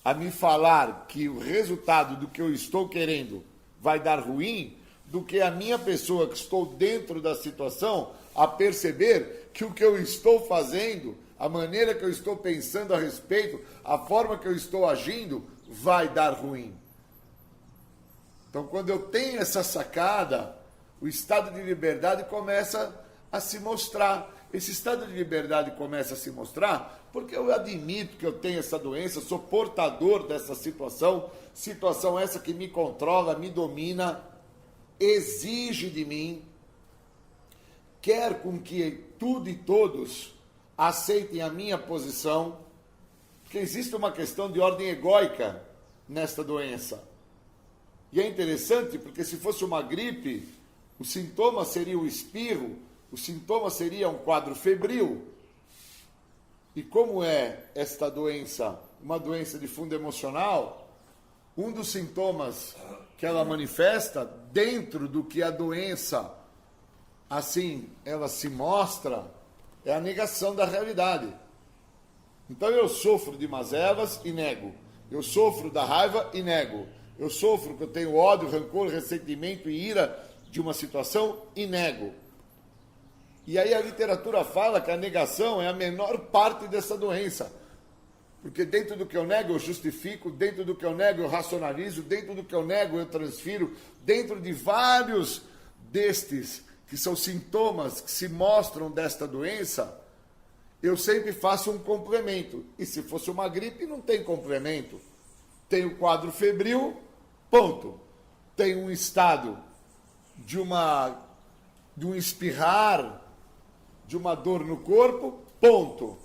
a me falar que o resultado do que eu estou querendo vai dar ruim, do que a minha pessoa que estou dentro da situação a perceber que o que eu estou fazendo, a maneira que eu estou pensando a respeito, a forma que eu estou agindo, vai dar ruim. Então, quando eu tenho essa sacada, o estado de liberdade começa a se mostrar. Esse estado de liberdade começa a se mostrar porque eu admito que eu tenho essa doença, sou portador dessa situação essa que me controla, me domina, exige de mim, quer com que tudo e todos aceitem a minha posição, porque existe uma questão de ordem egóica nesta doença. E é interessante porque se fosse uma gripe, o sintoma seria o espirro, o sintoma seria um quadro febril. E como é esta doença, uma doença de fundo emocional, um dos sintomas que ela manifesta, dentro do que a doença, assim, ela se mostra, é a negação da realidade. Então eu sofro de mazelas e nego. Eu sofro da raiva e nego. Eu sofro que eu tenho ódio, rancor, ressentimento e ira de uma situação e nego. E aí a literatura fala que a negação é a menor parte dessa doença. Porque dentro do que eu nego eu justifico, dentro do que eu nego eu racionalizo, dentro do que eu nego eu transfiro, dentro de vários destes que são sintomas que se mostram desta doença, eu sempre faço um complemento. E se fosse uma gripe, não tem complemento. Tem o quadro febril, ponto. Tem um estado de um espirrar, de uma dor no corpo, ponto.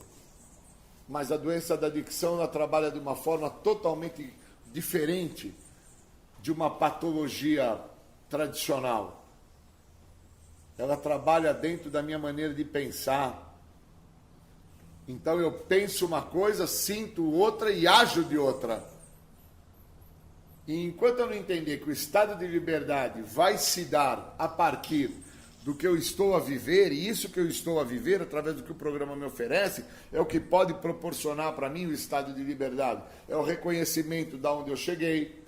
Mas a doença da adicção, ela trabalha de uma forma totalmente diferente de uma patologia tradicional. Ela trabalha dentro da minha maneira de pensar. Então eu penso uma coisa, sinto outra e ajo de outra. E enquanto eu não entender que o estado de liberdade vai se dar a partir do que eu estou a viver, e isso que eu estou a viver, através do que o programa me oferece, é o que pode proporcionar para mim o estado de liberdade. É o reconhecimento de onde eu cheguei,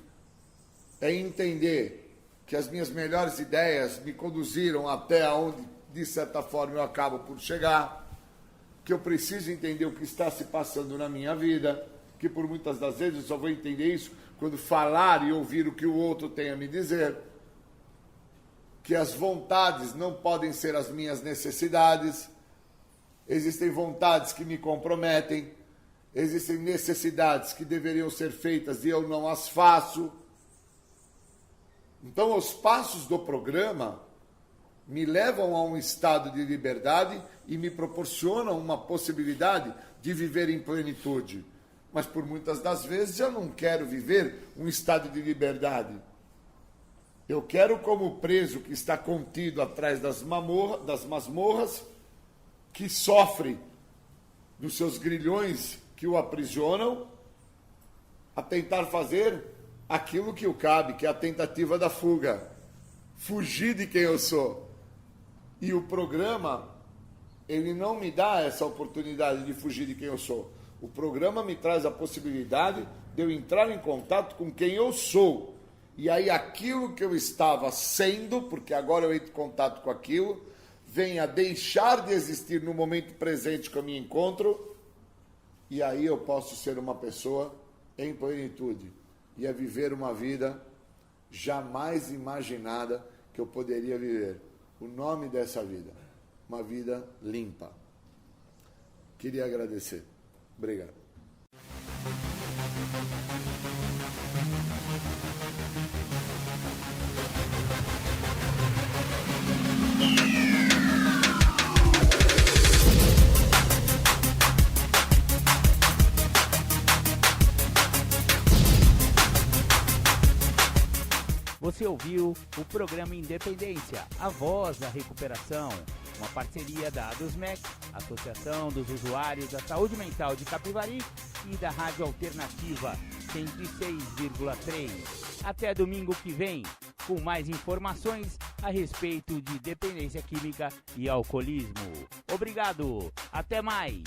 é entender que as minhas melhores ideias me conduziram até onde, de certa forma, eu acabo por chegar, que eu preciso entender o que está se passando na minha vida, que por muitas das vezes eu só vou entender isso quando falar e ouvir o que o outro tem a me dizer, que as vontades não podem ser as minhas necessidades, existem vontades que me comprometem, existem necessidades que deveriam ser feitas e eu não as faço. Então, os passos do programa me levam a um estado de liberdade e me proporcionam uma possibilidade de viver em plenitude. Mas, por muitas das vezes, eu não quero viver um estado de liberdade. Eu quero, como preso que está contido atrás das masmorras, que sofre dos seus grilhões que o aprisionam, a tentar fazer aquilo que o cabe, que é a tentativa da fuga. Fugir de quem eu sou. E o programa, ele não me dá essa oportunidade de fugir de quem eu sou. O programa me traz a possibilidade de eu entrar em contato com quem eu sou. E aí aquilo que eu estava sendo, porque agora eu entro em contato com aquilo, vem a deixar de existir no momento presente que eu me encontro, e aí eu posso ser uma pessoa em plenitude, e a viver uma vida jamais imaginada que eu poderia viver. O nome dessa vida uma vida limpa. Queria agradecer. Obrigado. Você ouviu o programa Independência, a voz da recuperação, uma parceria da ADUSMEC, Associação dos Usuários da Saúde Mental de Capivari, e da Rádio Alternativa 106,3. Até domingo que vem, com mais informações a respeito de dependência química e alcoolismo. Obrigado, até mais!